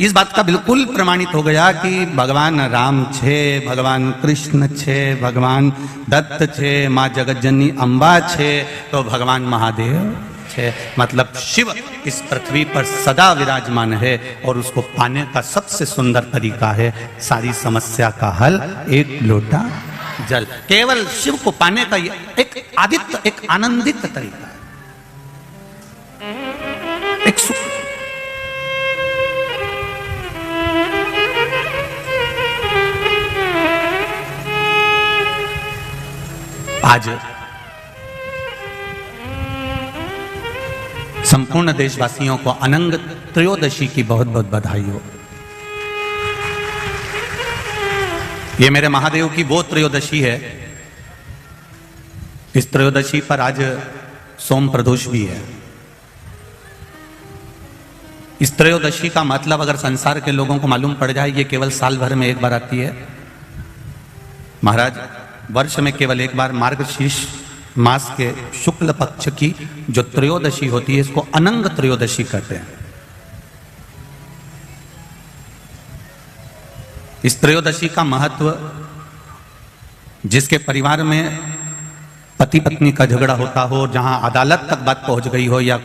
इस बात का बिल्कुल प्रमाणित हो गया कि भगवान राम छे, भगवान कृष्ण छे, भगवान दत्त छे, माँ जगतजननी अम्बा छे, तो भगवान महादेव छे। मतलब शिव इस पृथ्वी पर सदा विराजमान है और उसको पाने का सबसे सुंदर तरीका है सारी समस्या का हल एक लोटा जल। केवल शिव को पाने का एक आदित्य, एक आनंदित तरीका है, एक सुख। आज संपूर्ण देशवासियों को अनंग त्रयोदशी की बहुत बहुत बधाई हो। ये मेरे महादेव की वो त्रयोदशी है। इस त्रयोदशी पर आज सोम प्रदोष भी है। इस त्रयोदशी का मतलब अगर संसार के लोगों को मालूम पड़ जाए, ये केवल साल भर में एक बार आती है। महाराज, वर्ष में केवल एक बार मार्गशीर्ष मास के शुक्ल पक्ष की जो त्रयोदशी होती है, इसको अनंग त्रयोदशी कहते हैं। इस त्रयोदशी का महत्व, जिसके परिवार में पति पत्नी का झगड़ा होता हो, जहां अदालत तक बात पहुंच गई हो, या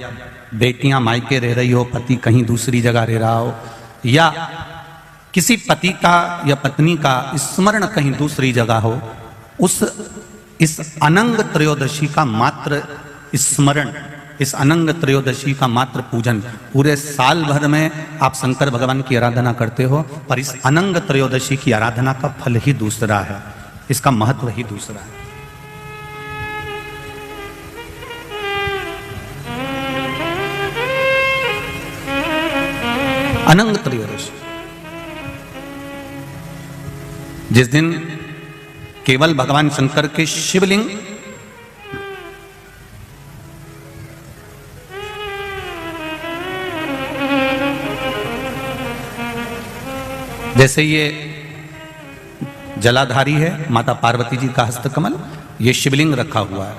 बेटियां मायके रह रही हो, पति कहीं दूसरी जगह रह रहा हो, या किसी पति का या पत्नी का स्मरण कहीं दूसरी जगह हो, इस अनंग त्रयोदशी का मात्र स्मरण, इस अनंग त्रयोदशी का मात्र पूजन, पूरे साल भर में आप शंकर भगवान की आराधना करते हो, पर इस अनंग त्रयोदशी की आराधना का फल ही दूसरा है, इसका महत्व ही दूसरा है। अनंग त्रयोदशी, जिस दिन केवल भगवान शंकर के शिवलिंग जैसे ये जलाधारी है, माता पार्वती जी का हस्तकमल, ये शिवलिंग रखा हुआ है।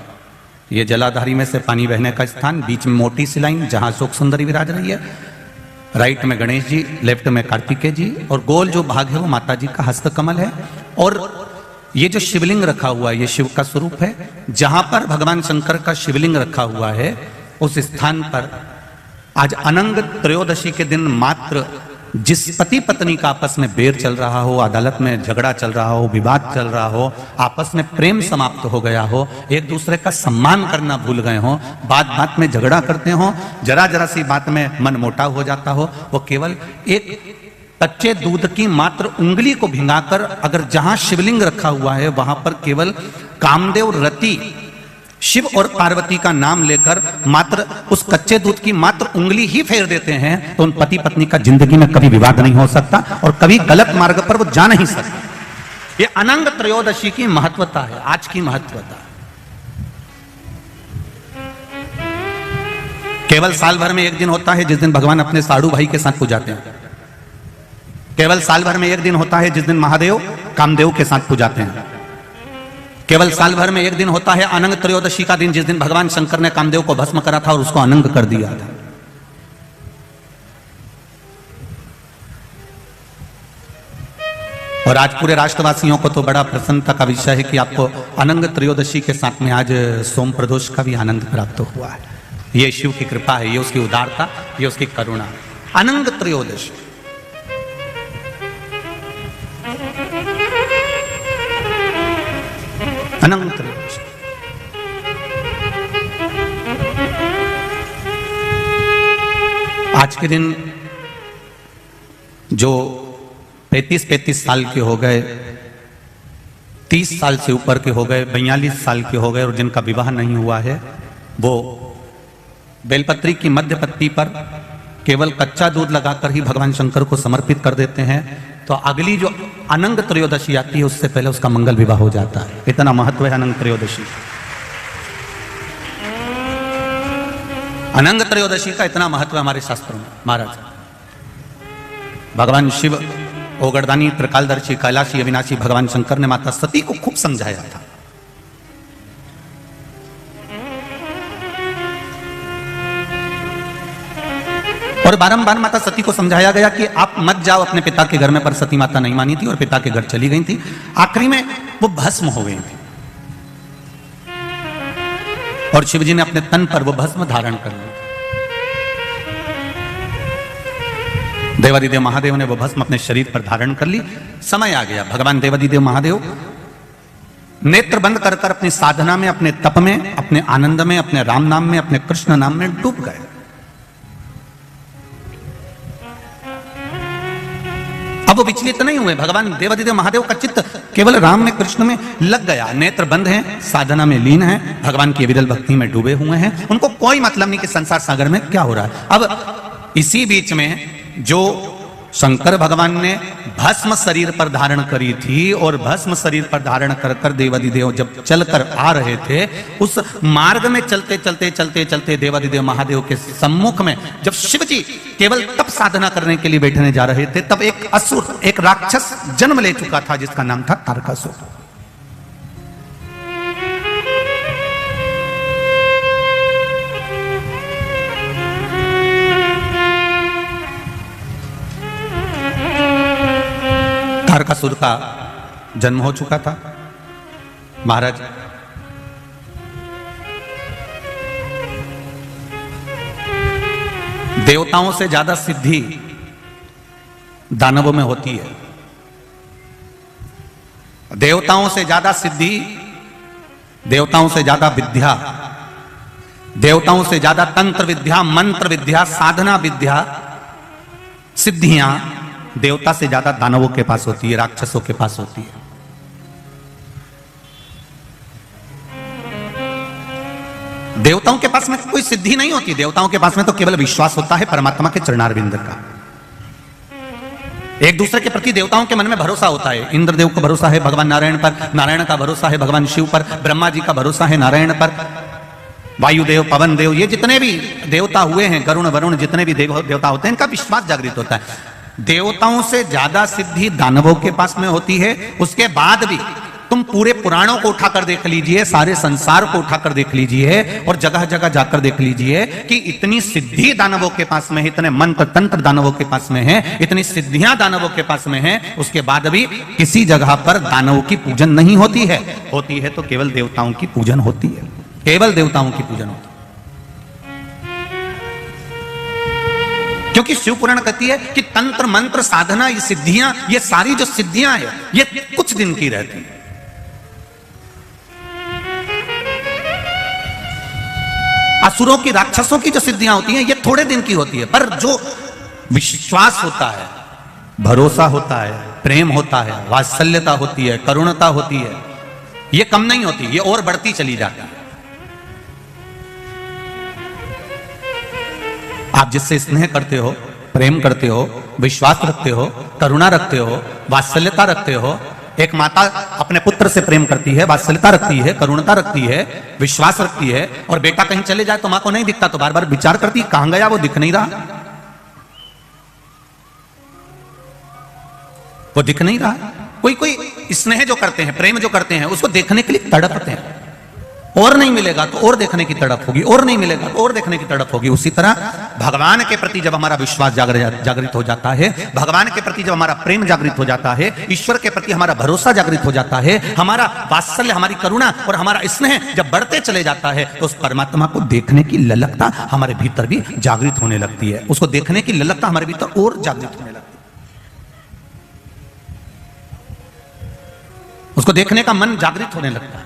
ये जलाधारी में से पानी बहने का स्थान, बीच में मोटी सी लाइन जहां अशोक सुंदरी विराज रही है, राइट में गणेश जी, लेफ्ट में कार्तिकेय जी, और गोल जो भाग है वो माता जी का हस्तकमल है। और ये जो शिवलिंग रखा हुआ है, ये शिव का स्वरूप है। जहां पर भगवान शंकर का शिवलिंग रखा हुआ है, उस स्थान पर आज अनंग त्रयोदशी के दिन मात्र जिस पति पत्नी का आपस में बैर चल रहा हो, अदालत में झगड़ा चल रहा हो, विवाद चल रहा हो, आपस में प्रेम समाप्त हो गया हो, एक दूसरे का सम्मान करना भूल गए हो, बात बात में झगड़ा करते हो, जरा जरा सी बात में मन मोटाव हो जाता हो, वो केवल एक कच्चे दूध की मात्र उंगली को भिंगाकर, अगर जहां शिवलिंग रखा हुआ है वहां पर केवल कामदेव रति शिव और पार्वती का नाम लेकर मात्र उस कच्चे दूध की मात्र उंगली ही फेर देते हैं, तो उन पति पत्नी का जिंदगी में कभी विवाद नहीं हो सकता और कभी गलत मार्ग पर वो जा नहीं सकते। ये अनंग त्रयोदशी की महत्वता है, आज की महत्वता। केवल साल भर में एक दिन होता है जिस दिन भगवान अपने साड़ू भाई के साथ पूजाते हैं। केवल साल भर में एक दिन होता है जिस दिन महादेव कामदेव के साथ पूजाते हैं। केवल साल भर में एक दिन होता है अनंग त्रयोदशी का दिन, जिस दिन भगवान शंकर ने कामदेव को भस्म करा था और उसको अनंग कर दिया था। और आज पूरे राष्ट्रवासियों को तो बड़ा प्रसन्नता का विषय है कि आपको अनंग त्रयोदशी के साथ में आज सोम प्रदोष का भी आनंद प्राप्त हुआ है। ये शिव की कृपा है, ये उसकी उदारता, ये उसकी करुणा। अनंग त्रयोदशी, अनंग त्रयोदशी। आज के दिन जो 35 साल के हो गए, 30 साल से ऊपर के हो गए, 42 साल के हो गए और जिनका विवाह नहीं हुआ है, वो बेलपत्री की मध्य पत्ती पर केवल कच्चा दूध लगाकर ही भगवान शंकर को समर्पित कर देते हैं, तो अगली जो अनंग त्रयोदशी आती है उससे पहले उसका मंगल विवाह हो जाता है। इतना महत्व है अनंग त्रयोदशी। अनंग त्रयोदशी का इतना महत्व है हमारे शास्त्रों में। महाराज भगवान शिव, ओगरदानी, त्रिकालदर्शी, कैलाशी, अविनाशी भगवान शंकर ने माता सती को खूब समझाया था। और और बारंबार माता सती को समझाया गया कि आप मत जाओ अपने पिता के घर में, पर सती माता नहीं मानी थी और पिता के घर चली गई थी। आखिरी में वो भस्म हो गई थी और शिवजी ने अपने तन पर वो भस्म धारण कर ली। देवादिदेव महादेव ने वो भस्म अपने शरीर पर धारण कर ली। समय आ गया, भगवान देवादिदेव महादेव नेत्र बंद कर कर अपनी साधना में, अपने तप में, अपने आनंद में, अपने राम नाम में, अपने कृष्ण नाम में डूब गए। अब वो विचलित नहीं हुए। भगवान देवादिदेव महादेव का चित्त केवल राम में, कृष्ण में लग गया। नेत्र बंद हैं, साधना में लीन हैं, भगवान की विरल भक्ति में डूबे हुए हैं। उनको कोई मतलब नहीं कि संसार सागर में क्या हो रहा है। अब इसी बीच में जो शंकर भगवान ने भस्म शरीर पर धारण करी थी और भस्म शरीर पर धारण कर कर देवादिदेव जब चलकर आ रहे थे, उस मार्ग में चलते चलते चलते चलते देवादिदेव महादेव के सम्मुख में जब शिवजी केवल तप साधना करने के लिए बैठने जा रहे थे, तब एक असुर, एक राक्षस जन्म ले चुका था जिसका नाम था तारकासुर। तारकासुर का जन्म हो चुका था। महाराज देवताओं से ज्यादा सिद्धि दानवों में होती है। देवताओं से ज्यादा सिद्धि, देवताओं से ज्यादा विद्या, देवताओं से ज्यादा तंत्र विद्या, मंत्र विद्या, साधना विद्या, सिद्धियां देवता से ज्यादा दानवों के पास होती है, राक्षसों के पास होती है। देवताओं के पास में कोई सिद्धि नहीं होती। देवताओं के पास में तो केवल विश्वास होता है परमात्मा के चरणारविंद का। एक दूसरे के प्रति देवताओं के मन में भरोसा होता है। इंद्रदेव का भरोसा है भगवान नारायण पर, नारायण का भरोसा है भगवान शिव पर, ब्रह्मा जी का भरोसा है नारायण पर, वायुदेव, पवन देव, ये जितने भी देवता हुए हैं, गरुण वरुण, जितने भी देवता होते हैं, इनका विश्वास जागृत होता है। देवताओं से ज्यादा सिद्धि दानवों के पास में होती है। उसके बाद भी तुम पूरे पुराणों को उठाकर देख लीजिए, सारे संसार को उठाकर देख लीजिए और जगह जगह जाकर देख लीजिए कि इतनी सिद्धि दानवों के पास में है, इतने मंत्र तंत्र दानवों के पास में है, इतनी सिद्धियां दानवों के पास में है, उसके बाद भी किसी जगह पर दानवों की पूजन नहीं होती है। होती है तो केवल देवताओं की पूजन होती है, केवल देवताओं की पूजन होती है। क्योंकि शिव पुराण कहती है कि तंत्र मंत्र साधना, ये सिद्धियां, ये सारी जो सिद्धियां है, ये कुछ दिन की रहती है। असुरों की, राक्षसों की जो सिद्धियां होती हैं, ये थोड़े दिन की होती है। पर जो विश्वास होता है, भरोसा होता है, प्रेम होता है, वात्सल्यता होती है, करुणता होती है, ये कम नहीं होती, ये और बढ़ती चली जाती है। आप जिससे स्नेह करते हो, प्रेम करते हो, विश्वास रखते हो, करुणा रखते हो, वात्सल्यता रखते हो। एक माता अपने पुत्र से प्रेम करती है, वात्सल्यता रखती है, करुणता रखती है, विश्वास रखती है, और बेटा कहीं चले जाए तो मां को नहीं दिखता तो बार बार विचार करती है कहां गया, वो दिख नहीं रहा, वो दिख नहीं रहा। कोई कोई स्नेह जो करते हैं, प्रेम जो करते हैं, उसको देखने के लिए तड़पते हैं। और नहीं मिलेगा तो और देखने की तड़प होगी, और नहीं मिलेगा तो और देखने की तड़प होगी। उसी तरह भगवान के प्रति जब हमारा विश्वास जागृत हो जाता है, भगवान के प्रति जब हमारा प्रेम जागृत हो जाता है, ईश्वर के प्रति हमारा भरोसा जागृत हो जाता है, हमारा वात्सल्य, हमारी करुणा और हमारा स्नेह जब बढ़ते चले जाता है, तो उस परमात्मा को देखने की ललकता हमारे भीतर भी जागृत होने लगती है। उसको देखने की ललकता हमारे भीतर और जागृत होने लगती है। उसको देखने का मन जागृत होने लगता है।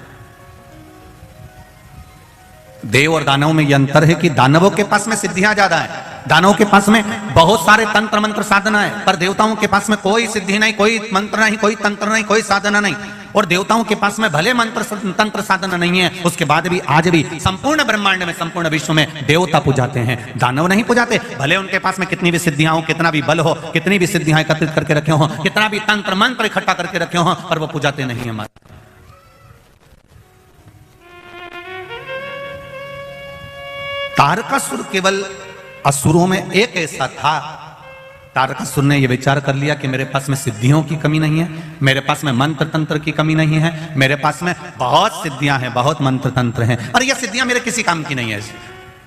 देव और दानवों में यह अंतर है कि दानवों के पास में सिद्धियां ज्यादा है, दानवों के पास में बहुत सारे तंत्र मंत्र साधना है, पर देवताओं के पास में कोई सिद्धि नहीं, कोई मंत्र नहीं, कोई तंत्र नहीं, कोई साधना नहीं। और देवताओं के पास में भले मंत्र तंत्र साधना नहीं है, उसके बाद भी आज भी संपूर्ण ब्रह्मांड में, संपूर्ण विश्व में देवता पूजाते हैं, दानव नहीं पूजाते। भले उनके पास में कितनी भी सिद्धियां हो, कितना भी बल हो, कितनी भी सिद्धियां एकत्रित करके रखे हो, कितना भी तंत्र मंत्र इकट्ठा करके रखे हो, पर वो पूजाते नहीं है। हमारे तारकासुर केवल असुरों में एक ऐसा था, तारकासुर ने यह विचार कर लिया कि मेरे पास में सिद्धियों की कमी नहीं है, मेरे पास में मंत्र तंत्र की कमी नहीं है, मेरे पास में बहुत सिद्धियां हैं, बहुत मंत्र तंत्र हैं, और यह सिद्धियां मेरे किसी काम की नहीं है।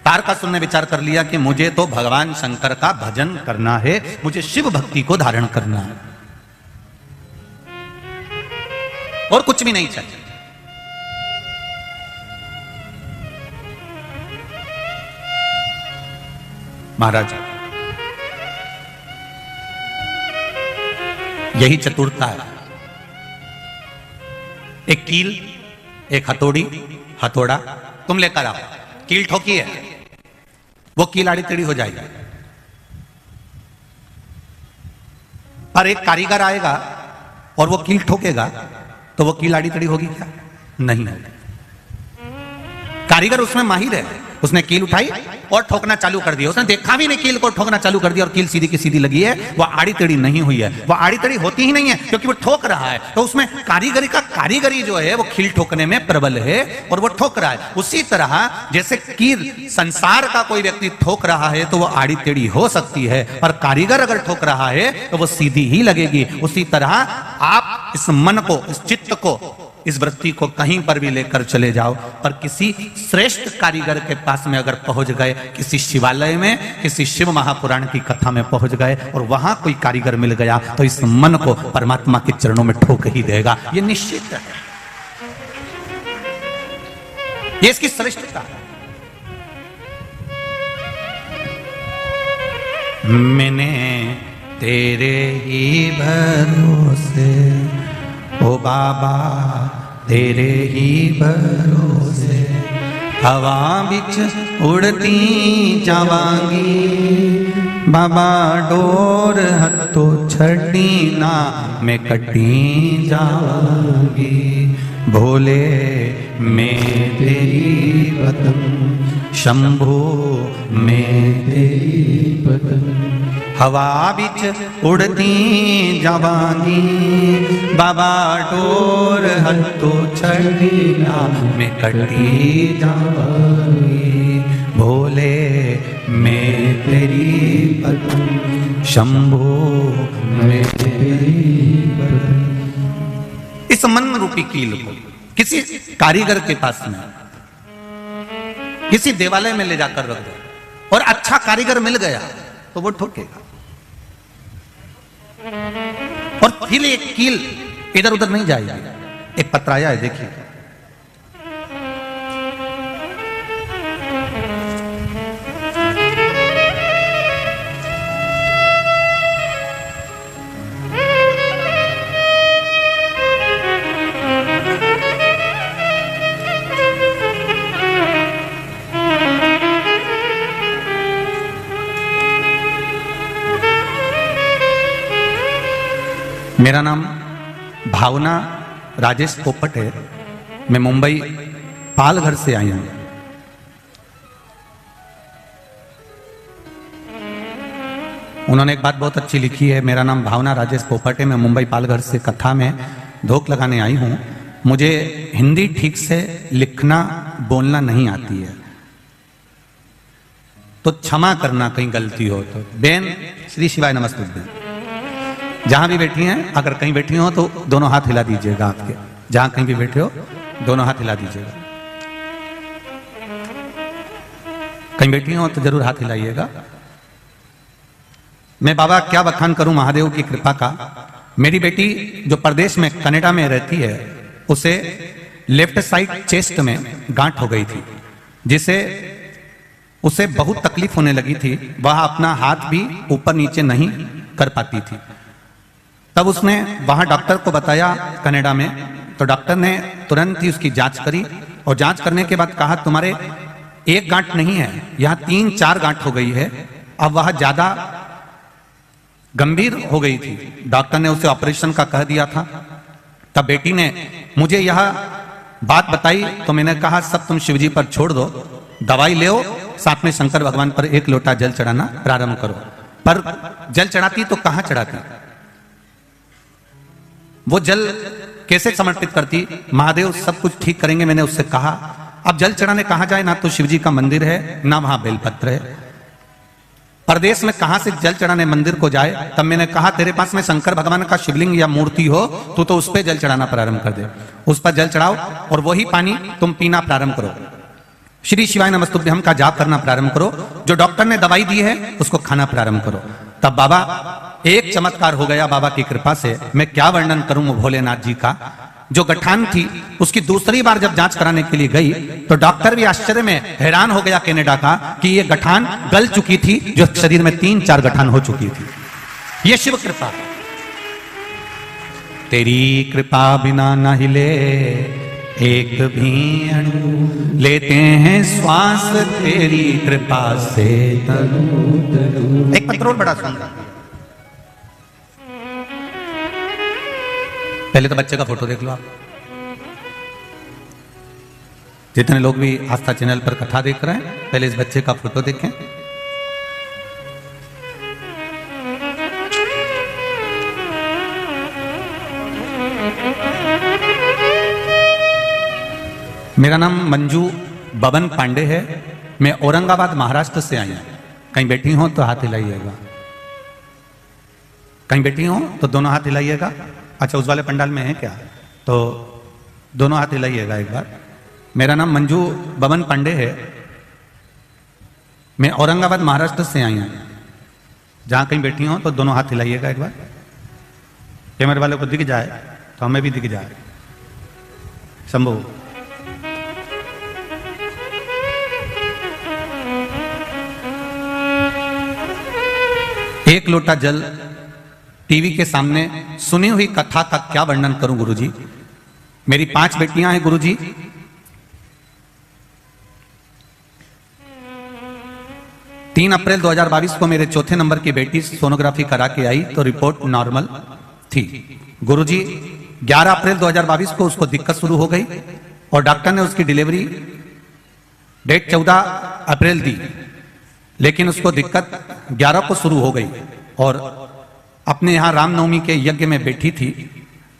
तारकासुर ने विचार कर लिया कि मुझे तो भगवान शंकर का भजन करना है, मुझे शिव भक्ति को धारण करना है और कुछ भी नहीं चाहिए। महाराज, यही चतुरता है। एक कील, एक हथौड़ी, हथौड़ा तुम लेकर आओ, कील ठोकी है, वो कील आड़ी टेढ़ी हो जाएगी। पर एक कारीगर आएगा और वो कील ठोकेगा तो वो कील आड़ी टेढ़ी होगी क्या? नहीं होगी। कारीगर उसमें माहिर है, उसने कील उठाई और ठोकना चालू कर दिया। उसने देखा भी नहीं, कील को ठोकना चालू कर दिया और कील सीधी की सीधी लगी है, वो आड़ी टेढ़ी नहीं हुई है। वो आड़ी टेढ़ी होती ही नहीं है क्योंकि वो ठोक रहा है। तो उसमें कारीगरी जो है वो कील ठोकने में प्रबल है और वो ठोक रहा है। उसी तरह जैसे कील संसार का कोई व्यक्ति ठोक रहा है तो वो आड़ी टेढ़ी हो सकती है, पर कारीगर अगर ठोक रहा है तो वो सीधी ही लगेगी। उसी तरह आप इस मन को, इस चित्त को, इस वृत्ति को कहीं पर भी लेकर चले जाओ, पर किसी श्रेष्ठ कारीगर के पास में अगर पहुंच गए, किसी शिवालय में, किसी शिव महापुराण की कथा में पहुंच गए और वहां कोई कारीगर मिल गया तो इस मन को परमात्मा के चरणों में ठोक ही देगा, ये निश्चित है। ये इसकी श्रेष्ठता है। मैंने तेरे ही भरोसे ओ बाबा, तेरे ही भरोसे हवा बिच उड़ती जावांगी, बाबा डोर हथों छड़ी ना मैं कटी जावांगी। भोले मैं तेरी पतन, शंभो मैं तेरी पतन, हवा बिच उड़ती जावांगी, बाबा डोर हथों छड़ी ना मैं कटी जावांगी। भोले मैं तेरी पतन, शंभो मैं तेरी पतन। इस मन रूपी कील को किसी कारीगर के पास में, किसी देवालय में ले जाकर रख दो और अच्छा कारीगर मिल गया तो वो ठोकेगा। और फिर एक कील इधर उधर नहीं जाएगी। एक पत्राया है, देखिए, मेरा नाम भावना राजेश पोपट है। मैं मुंबई पालघर से आई हूं। उन्होंने एक बात बहुत अच्छी लिखी है, मेरा नाम भावना राजेश पोपट है, मैं मुंबई पालघर से कथा में धोख लगाने आई हूं। मुझे हिंदी ठीक से लिखना बोलना नहीं आती है, तो क्षमा करना कहीं गलती हो तो। बेन, श्री शिवाय नमस्ते। जहां भी बैठी हैं, अगर कहीं बैठी हो तो दोनों हाथ हिला दीजिएगा। आपके जहां कहीं भी बैठे हो दोनों हाथ हिला दीजिएगा। कहीं बैठी हो तो जरूर हाथ हिलाइएगा। मैं बाबा क्या बखान करूं महादेव की कृपा का। मेरी बेटी जो प्रदेश में कनाडा में रहती है, उसे लेफ्ट साइड चेस्ट में गांठ हो गई थी, जिसे उसे बहुत तकलीफ होने लगी थी। वह अपना हाथ भी ऊपर नीचे नहीं कर पाती थी। तब उसने वहां डॉक्टर को बताया कनाडा में, तो डॉक्टर ने तुरंत ही उसकी जांच करी और जांच करने के बाद कहा तुम्हारे एक गांठ नहीं है, यहां 3-4 गांठ हो गई है। अब वह ज्यादा गंभीर हो गई थी, डॉक्टर ने उसे ऑपरेशन का कह दिया था। तब बेटी ने मुझे यह बात बताई तो मैंने कहा सब तुम शिवजी पर छोड़ दो, दवाई ले, साथ में शंकर भगवान पर 1 लोटा जल चढ़ाना प्रारंभ करो। पर जल चढ़ाती तो कहां चढ़ाती, वो जल कैसे समर्पित करती? महादेव सब कुछ ठीक करेंगे, मैंने उससे कहा। अब जल चढ़ाने कहां जाए, ना तो शिवजी का मंदिर है ना वहां बेलपत्र है। प्रदेश में कहां से जल चढ़ाने मंदिर को जाए? तब मैंने कहा तेरे पास में शंकर भगवान का शिवलिंग या मूर्ति हो तो उस पर जल चढ़ाना प्रारंभ कर दे, उस पर जल चढ़ाओ और वही पानी तुम पीना प्रारंभ करो। श्री शिवाय नमस्तुभ्यम का जाप करना प्रारंभ करो। जो डॉक्टर ने दवाई दी है उसको खाना प्रारंभ करो। तब बाबा, एक चमत्कार हो गया बाबा की कृपा से। मैं क्या वर्णन करूं भोलेनाथ जी का। जो गठान थी उसकी दूसरी बार जब जांच कराने के लिए गई तो डॉक्टर भी आश्चर्य में हैरान हो गया कनाडा का कि ये गठान गल चुकी थी, जो शरीर में 3-4 गठान हो चुकी थी। ये शिव कृपा। तेरी कृपा बिना न हिले एक भी अणु, लेते हैं श्वास तेरी कृपा से तनु। एक पत्रोल बड़ा सुंदर। पहले तो बच्चे का फोटो देख लो आप। जितने लोग भी आस्था चैनल पर कथा देख रहे हैं, पहले इस बच्चे का फोटो देखें। मेरा नाम मंजू बबन पांडे है। मैं औरंगाबाद महाराष्ट्र से आई हूं। कहीं बैठी हो तो हाथ हिलाइएगा। कहीं बैठी हो तो दोनों हाथ हिलाइएगा। अच्छा, उस वाले पंडाल में है क्या? तो दोनों हाथ हिलाइएगा एक बार। मेरा नाम मंजू बबन पांडे है। मैं औरंगाबाद महाराष्ट्र से आई हूं। जहां कहीं बैठी हो तो दोनों हाथ हिलाइएगा एक बार। कैमरे वाले को दिख जाए तो हमें भी दिख जाए। शंभू, एक लोटा जल टीवी के सामने सुनी हुई कथा का क्या वर्णन करूं गुरुजी। मेरी 5 बेटियां हैं गुरुजी। तीन अप्रैल 2022 को मेरे चौथे नंबर की बेटी सोनोग्राफी करा के आई तो रिपोर्ट नॉर्मल थी गुरुजी। 11 अप्रैल 2022 को उसको दिक्कत शुरू हो गई और डॉक्टर ने उसकी डिलीवरी डेट 14 अप्रैल दी, लेकिन उसको दिक्कत 11 को शुरू हो गई और अपने यहाँ रामनवमी के यज्ञ में बैठी थी।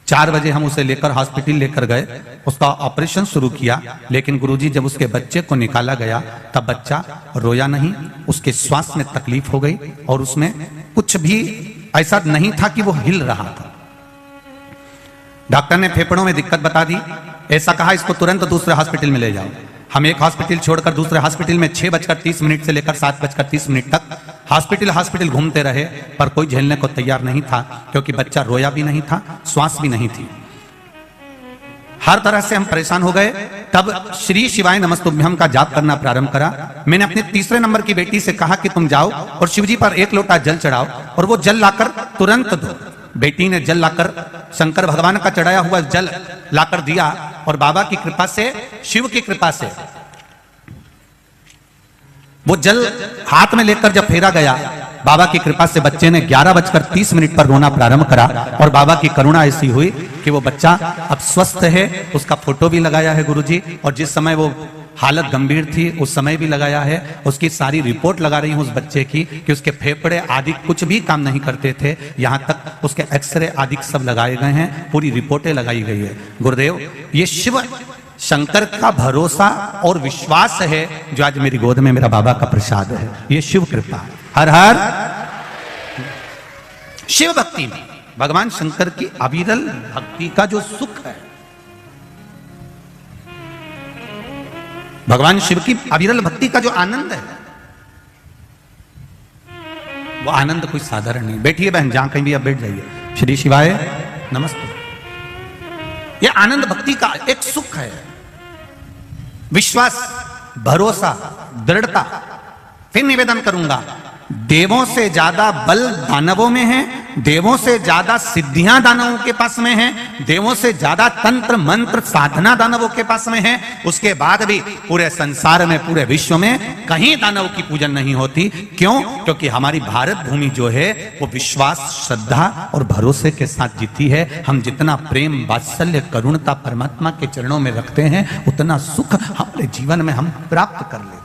4 बजे हम उसे लेकर हॉस्पिटल लेकर गए, उसका ऑपरेशन शुरू किया। लेकिन गुरुजी जब उसके बच्चे को निकाला गया तब बच्चा रोया नहीं, उसके श्वास में तकलीफ हो गई और उसमें कुछ भी ऐसा नहीं था कि वो हिल रहा था। डॉक्टर ने फेफड़ों में दिक्कत बता दी। ऐसा कहा इसको तुरंत दूसरे हॉस्पिटल में ले जाओ। हम एक हॉस्पिटल छोड़कर दूसरे हॉस्पिटल में 6:30 से लेकर 7:30 तक हॉस्पिटल घूमते रहे, पर कोई झेलने को तैयार नहीं था, क्योंकि बच्चा रोया भी नहीं था, श्वास भी नहीं थी। हर तरह से हम परेशान हो गए। तब श्री शिवाय नमस्तुभ्यम का जाप करना प्रारंभ करा। मैंने अपने तीसरे नंबर की बेटी से कहा कि तुम जाओ और शिवजी पर 1 लोटा जल चढ़ाओ और वो जल लाकर तुरंत दो। बेटी ने जल लाकर शंकर भगवान का चढ़ाया हुआ जल लाकर दिया और बाबा की कृपा से, शिव की कृपा से वो जल हाथ में लेकर जब फेरा गया, बाबा की कृपा से बच्चे ने 11:30 पर रोना प्रारंभ करा और बाबा की करुणा ऐसी हुई कि वो बच्चा अब स्वस्थ है। उसका फोटो भी लगाया है गुरुजी, और जिस समय वो हालत गंभीर थी उस समय भी लगाया है। उसकी सारी रिपोर्ट लगा रही हूं उस बच्चे की कि उसके फेफड़े आदि कुछ भी काम नहीं करते थे, यहां तक उसके एक्सरे आदि सब लगाए गए हैं, पूरी रिपोर्टें लगाई गई है। गुरुदेव, ये शिव शंकर का भरोसा और विश्वास है जो आज मेरी गोद में मेरा बाबा का प्रसाद है। ये शिव कृपा। हर हर शिव भक्ति में भगवान शंकर की अविरल भक्ति का जो सुख है, भगवान शिव की अविरल भक्ति का जो आनंद है, वो आनंद कोई साधारण नहीं। बैठिए बहन, जहां कहीं भी आप बैठ जाइए। श्री शिवाय नमस्ते। ये आनंद भक्ति का एक सुख है, विश्वास, भरोसा, दृढ़ता। फिर निवेदन करूंगा, देवों से ज्यादा बल दानवों में है, देवों से ज्यादा सिद्धियां दानवों के पास में है, देवों से ज्यादा तंत्र मंत्र साधना दानवों के पास में है। उसके बाद भी पूरे संसार में, पूरे विश्व में कहीं दानव की पूजन नहीं होती। क्यों? क्योंकि हमारी भारत भूमि जो है वो विश्वास, श्रद्धा और भरोसे के साथ जीती है। हम जितना प्रेम, वात्सल्य, करुणता परमात्मा के चरणों में रखते हैं, उतना सुख हमारे जीवन में हम प्राप्त कर लेते हैं,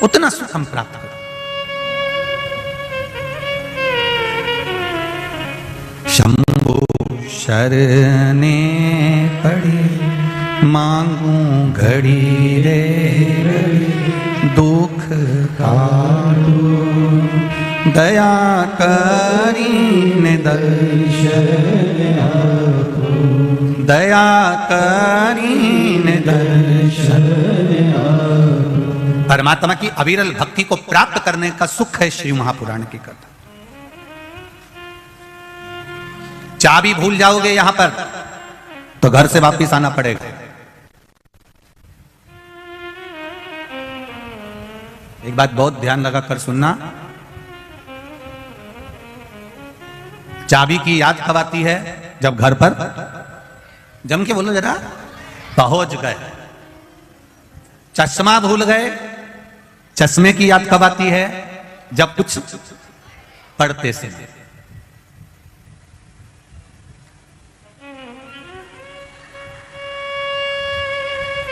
उतना सुख हम प्राप्त करें। शंभु शरणे पड़ी मांगू घड़ी रे, दुख काटू दया करी ने दर्शन दया करीन दर्शन। परमात्मा की अविरल भक्ति को प्राप्त करने का सुख है श्री महापुराण की कथा। चाबी भूल जाओगे यहां पर तो घर से वापस आना पड़ेगा। एक बात बहुत ध्यान लगा कर सुनना, चाबी की याद कब आती है? जब घर पर, जम के बोलो जरा, पहुंच गए। चश्मा भूल गए, चश्मे की याद कब आती है? जब कुछ पढ़ते से।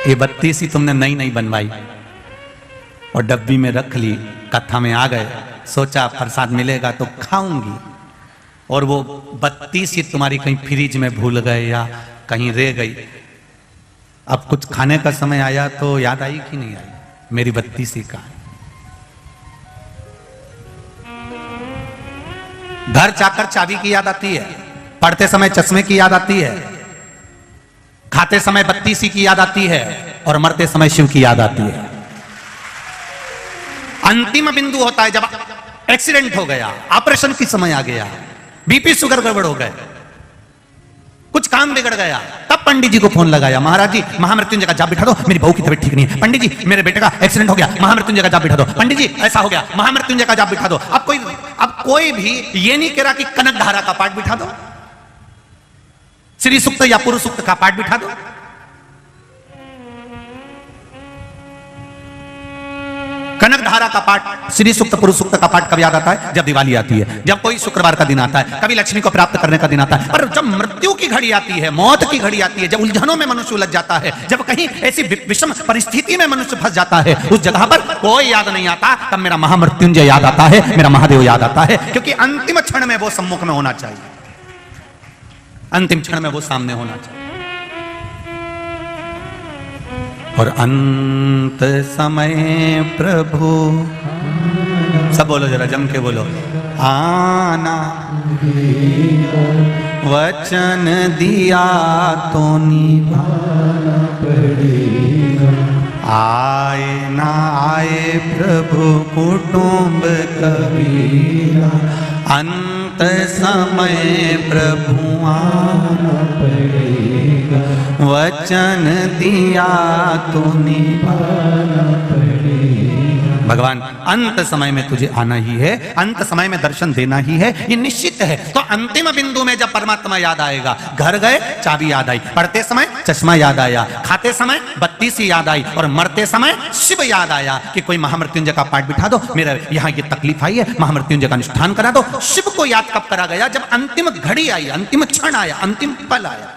ये बत्ती सी तुमने नई नई बनवाई और डब्बी में रख ली, कथा में आ गए, सोचा प्रसाद मिलेगा तो खाऊंगी, और वो बत्ती सी तुम्हारी कहीं फ्रिज में भूल गए या कहीं रह गई। अब कुछ खाने का समय आया तो याद आई कि नहीं आई? मेरी बत्ती सी कहां? घर जाकर चाबी की याद आती है, पढ़ते समय चश्मे की याद आती है, खाते समय बत्ती सी की याद आती है, और मरते समय शिव की याद आती है। अंतिम बिंदु होता है जब एक्सीडेंट हो गया, ऑपरेशन की समय आ गया, बीपी शुगर गड़बड़ हो गए, कुछ काम बिगड़ गया, तब पंडित जी को फोन लगाया, महाराज जी महामृत्युंजय का जाप बिठा दो, मेरी बहू की तबीयत ठीक नहीं है। पंडित जी मेरे बेटे का एक्सीडेंट हो गया, महामृत्युंजय का जाप बिठा दो। पंडित जी ऐसा हो गया, महामृत्युंजय का जाप बिठा दो। अब कोई भी ये नहीं कह रहा कि कनक धारा का पाठ बिठा दो, श्री सूक्त या पुरुष सूक्त का पाठ बिठा दो। कनक धारा का पाठ, श्री सूक्त, पुरुष सूक्त का पाठ कब याद आता है? जब दिवाली आती है, जब कोई शुक्रवार का दिन आता है, कभी लक्ष्मी को प्राप्त करने का दिन आता है। पर जब मृत्यु की घड़ी आती है, मौत की घड़ी आती है, जब उलझनों में मनुष्य उलझ जाता है, जब कहीं ऐसी विषम परिस्थिति में मनुष्य फंस जाता है, उस जगह पर कोई याद नहीं आता, तब मेरा महामृत्युंजय याद आता है, मेरा महादेव याद आता है, क्योंकि अंतिम क्षण में वो सम्मुख में होना चाहिए, अंतिम क्षण में वो सामने होना चाहिए। और अंत समय प्रभु, सब बोलो जरा जम के बोलो, आना वचन दिया तो निभाना पड़ेगा। आए ना आए प्रभु कुटुंब कबीरा, अंत समय प्रभु आना पड़ेगा, वचन दिया तो निभाना पड़ेगा। भगवान अंत समय में तुझे आना ही है, अंत समय में दर्शन देना ही है, ये निश्चित है। तो अंतिम बिंदु में जब परमात्मा याद आएगा, घर गए चाबी याद आई, पढ़ते समय चश्मा याद आया, खाते समय बत्ती सी याद आई, और मरते समय शिव याद आया कि कोई महामृत्युंजय का पाठ बिठा दो, मेरा यहाँ ये तकलीफ आई है, महामृत्युंजय का अनुष्ठान करा दो। शिव को याद कब करा गया? जब अंतिम घड़ी आई, अंतिम क्षण आया, अंतिम पल आया।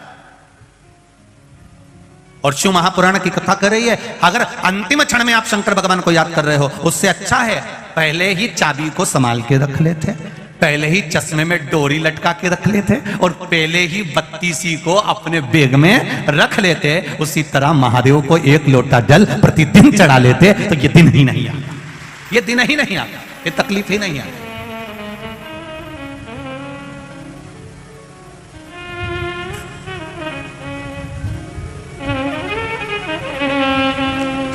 और शिव महापुराण की कथा कर रही है, अगर अंतिम क्षण में आप शंकर भगवान को याद कर रहे हो, उससे अच्छा है पहले ही चाबी को संभाल के रख लेते, पहले ही चश्मे में डोरी लटका के रख लेते, और पहले ही बत्ती सी को अपने बैग में रख लेते। उसी तरह महादेव को एक लोटा जल प्रतिदिन चढ़ा लेते, तो ये दिन ही नहीं आता, ये दिन ही नहीं आता, ये तकलीफ ही नहीं आती।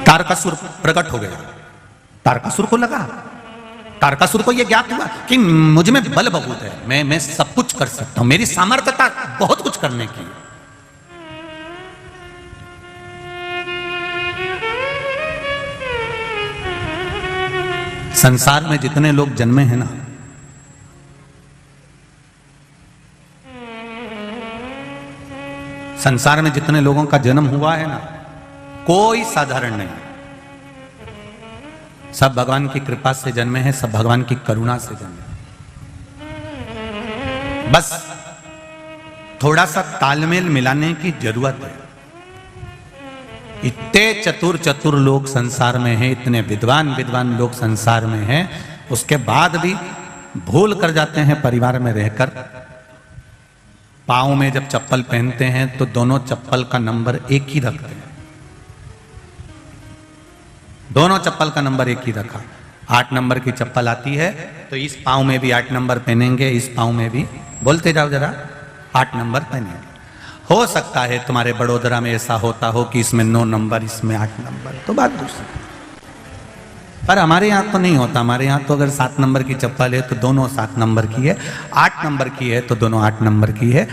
तारकासुर प्रकट हो गया, तारकासुर को लगा, तारकासुर को यह ज्ञात हुआ कि मुझ में बल बहुत है, मैं सब कुछ कर सकता हूं, मेरी सामर्थ्यता बहुत कुछ करने की। संसार में जितने लोग जन्मे हैं ना, संसार में जितने लोगों का जन्म हुआ है ना, कोई साधारण नहीं, सब भगवान की कृपा से जन्मे हैं, सब भगवान की करुणा से जन्मे। बस थोड़ा सा तालमेल मिलाने की जरूरत है। इतने चतुर चतुर लोग संसार में हैं, इतने विद्वान विद्वान लोग संसार में हैं, उसके बाद भी भूल कर जाते हैं परिवार में रहकर। पाँव में जब चप्पल पहनते हैं तो दोनों चप्पल का नंबर एक ही रखते हैं, दोनों चप्पल का नंबर एक ही रखा। 8 नंबर की चप्पल आती है तो इस पाँव में भी 8 नंबर पहनेंगे, इस पाँव में भी, बोलते जाओ जरा, 8 नंबर पहनेंगे। हो सकता है तुम्हारे बड़ोदरा में ऐसा होता हो कि इसमें 9 नंबर, इसमें 8 नंबर, तो बात दूसरी। पर हमारे यहाँ तो नहीं होता। हमारे यहाँ तो अगर 7 नंबर की चप्पल है तो दोनों 7 नंबर की है, 8 नंबर की है तो दोनों 8 नंबर की है,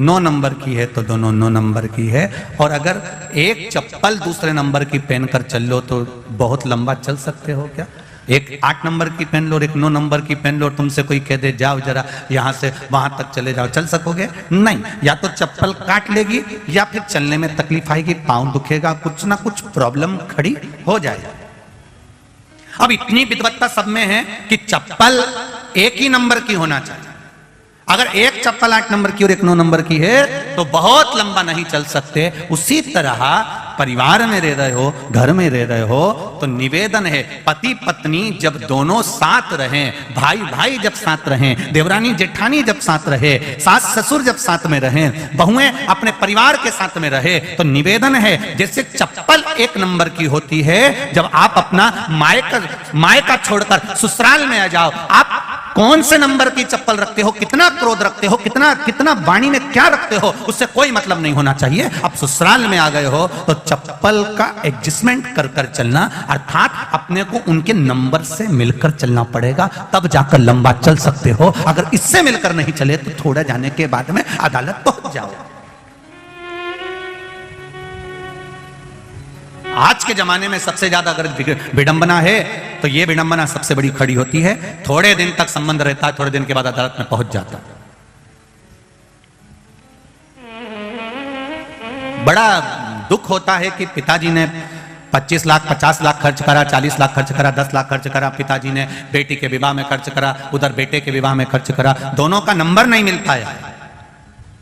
9 नंबर की है तो दोनों 9 नंबर की है। और अगर एक चप्पल दूसरे नंबर की पहनकर चल लो तो बहुत लंबा चल सकते हो क्या? एक 8 नंबर की पहन लो और एक 9 नंबर की पहन लो, तुमसे कोई कह दे जाओ जरा यहाँ से वहां तक चले जाओ, चल सकोगे? नहीं, या तो चप्पल काट लेगी या फिर चलने में तकलीफ आएगी, पाँव दुखेगा, कुछ ना कुछ प्रॉब्लम खड़ी हो जाएगी। अब इतनी विद्वत्ता सब में है कि चप्पल एक ही नंबर की होना चाहिए। अगर एक चप्पल 8 नंबर की और एक 9 नंबर की है तो बहुत लंबा नहीं चल सकते। उसी तरह परिवार में रह रहे हो, घर में रह रहे हो, तो निवेदन है पति पत्नी जब दोनों साथ रहें, भाई भाई जब साथ रहें, देवरानी जेठानी जब साथ रहे, सास ससुर जब साथ में रहें, बहुएं अपने परिवार के साथ में रहे, तो निवेदन है जैसे चप्पल 1 नंबर की होती है, जब आप अपना मायका छोड़कर ससुराल में आ जाओ, आप कौन से नंबर की चप्पल रखते हो, कितना क्रोध रखते हो, कितना वाणी में क्या रखते हो, उससे कोई मतलब नहीं होना चाहिए। अब ससुराल में आ गए हो तो चप्पल का एडजस्टमेंट कर कर चलना, अर्थात अपने को उनके नंबर से मिलकर चलना पड़ेगा, तब जाकर लंबा चल सकते हो। अगर इससे मिलकर नहीं चले तो थोड़ा जाने के बाद में अदालत पहुंच जाओ। आज के जमाने में सबसे ज्यादा अगर विडंबना है तो ये विडंबना सबसे बड़ी खड़ी होती है। थोड़े दिन तक संबंध रहता है, थोड़े दिन के बाद अदालत में पहुंच जाता है। बड़ा दुख होता है कि पिताजी ने 25 लाख 50 लाख खर्च करा, 40 लाख खर्च करा, 10 लाख खर्च करा, पिताजी ने बेटी के विवाह में खर्च करा, उधर बेटे के विवाह में खर्च करा, दोनों का नंबर नहीं मिल पाया,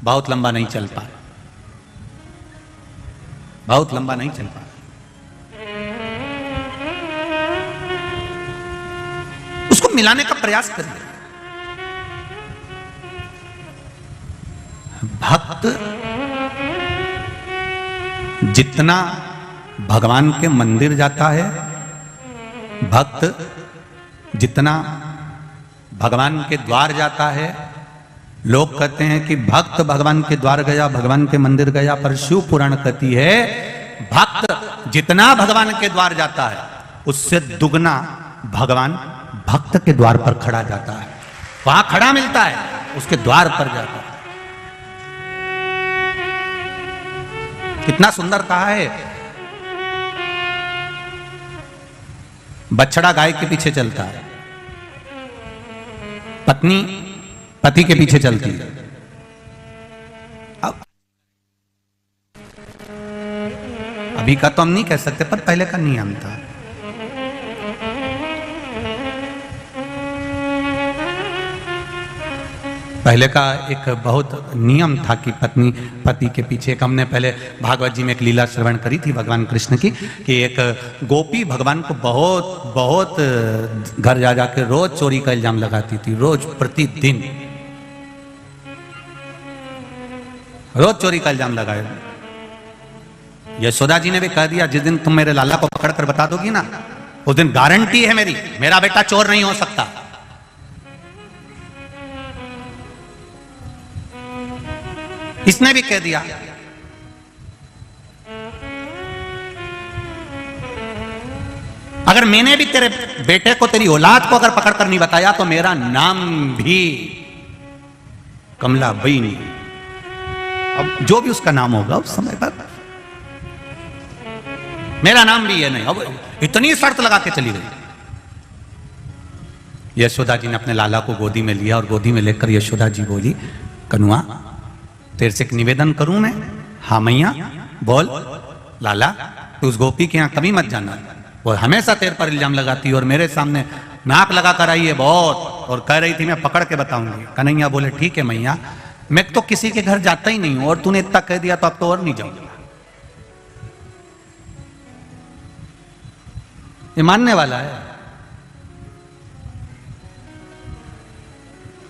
बहुत लंबा नहीं चल पाया, बहुत लंबा नहीं चल पाया। उसको मिलाने का प्रयास करिए। भक्त जितना भगवान के मंदिर जाता है, भक्त जितना भगवान के द्वार जाता है, लोग कहते हैं कि भक्त भगवान के द्वार गया, भगवान के मंदिर गया, पर शिव पुराण कहती है भक्त जितना भगवान के द्वार जाता है उससे दुगना भगवान भक्त के द्वार पर खड़ा जाता है। वहां खड़ा मिलता है, उसके द्वार पर जाता है। कितना सुंदर कहा है, बछड़ा गाय के पीछे चलता है, पत्नी पति के पीछे चलती है। अब अभी का तो हम नहीं कह सकते, पर पहले का नियम था। पहले का एक बहुत नियम था कि पत्नी पति के पीछे। एक हमने पहले भागवत जी में एक लीला श्रवण करी थी भगवान कृष्ण की, कि एक गोपी भगवान को बहुत बहुत घर जा जाके रोज चोरी का इल्जाम लगाती थी, रोज प्रतिदिन रोज चोरी का इल्जाम लगाए। यशोदा जी ने भी कह दिया जिस दिन तुम मेरे लाला को पकड़ कर बता दोगी ना, उस दिन गारंटी है मेरा बेटा चोर नहीं हो सकता। इसने भी कह दिया। अगर मैंने भी तेरे बेटे को, तेरी औलाद को अगर पकड़कर नहीं बताया तो मेरा नाम भी कमलाबाई नहीं। अब जो भी उसका नाम होगा उस समय पर मेरा नाम भी ये नहीं। अब इतनी शर्त लगा के चली गई। यशोदा जी ने अपने लाला को गोदी में लिया और गोदी में लेकर यशोदा जी बोली, कनुआ तेरे से एक निवेदन करूं मैं? हाँ मैया बोल। लाला तू उस गोपी के यहाँ कभी मत जाना, वो हमेशा तेरे पर इल्जाम लगाती है और मेरे सामने नाक लगा कर आई है बहुत, और कह रही थी मैं पकड़ के बताऊंगी। कन्हैया बोले ठीक है मैया, मैं तो किसी के घर जाता ही नहीं हूं और तूने इतना कह दिया तो अब तो और नहीं जाऊंगा। ये मानने वाला है।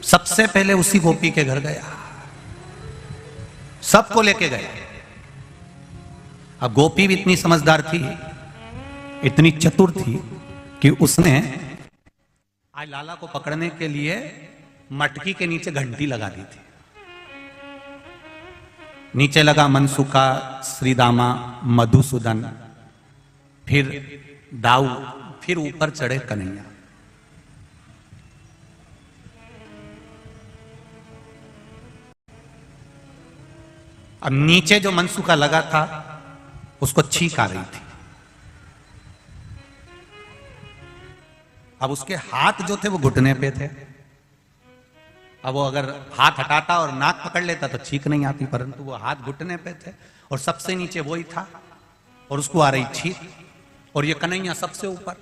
सबसे पहले उसी गोपी के घर गया, सबको लेके गए। अब गोपी भी इतनी समझदार थी, इतनी चतुर थी कि उसने आज लाला को पकड़ने के लिए मटकी के नीचे घंटी लगा दी थी। नीचे लगा मनसुका, श्रीदामा, मधुसूदन, फिर दाऊ, फिर ऊपर चढ़े कन्हैया। अब नीचे जो मनसुका लगा था उसको छींक आ रही थी। अब उसके हाथ जो थे वो घुटने पे थे। अब वो अगर हाथ हटाता और नाक पकड़ लेता तो छींक नहीं आती, परंतु वो हाथ घुटने पे थे और सबसे नीचे वही था और उसको आ रही छींक, और ये कन्हैया सबसे ऊपर।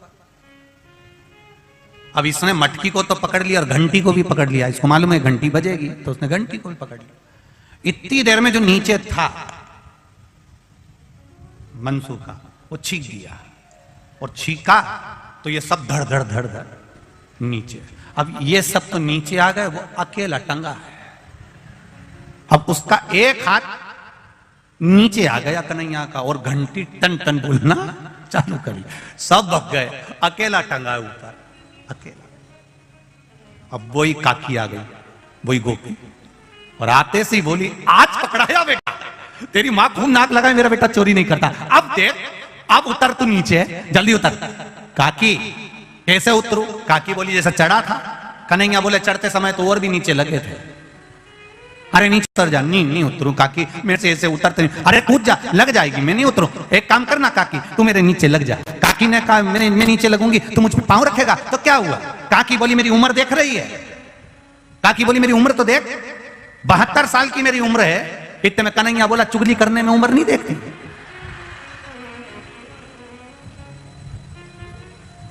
अब इसने मटकी को तो पकड़ लिया और घंटी को भी पकड़ लिया, इसको मालूम है घंटी बजेगी, तो उसने घंटी को भी पकड़ लिया। इतनी देर में जो नीचे था मनसुका, वो छींक दिया, और छींका तो ये सब धड़ धड़ धड़ धड़ नीचे। अब ये सब तो नीचे आ गए, वो अकेला टंगा है। अब उसका एक हाथ नीचे आ गया कन्हैया का, और घंटी टन टन बोलना चालू करी, सब भग गए, अकेला टंगा ऊपर, अकेला। अब वही काकी आ गई, वही गोपी, और आते से ही बोली, आज पकड़ाया बेटा, तेरी मां खूब नाक लगाए, मेरा बेटा चोरी नहीं करता। अब देख, अब उतर तू नीचे, जल्दी उतर। काकी कैसे उतरू? काकी बोली जैसे चढ़ा था। कन्हैया बोले चढ़ते समय तो और भी नीचे लगे थे। अरे नीचे उतर जा। नहीं नहीं उतरू काकी, मेरे से ऐसे उतरते नहीं। अरे कूद जा, लग जाएगी, मैं नहीं उतरू। एक काम करना काकी, तू मेरे नीचे लग जा। काकी ने कहा मैं नीचे लगूंगी तो मुझ पर पांव रखेगा तो क्या हुआ? काकी बोली मेरी उम्र देख रही है? काकी बोली मेरी उम्र तो देख, 72 साल की मेरी उम्र है। इतने में कन्हैया बोला चुगली करने में उम्र नहीं देखती।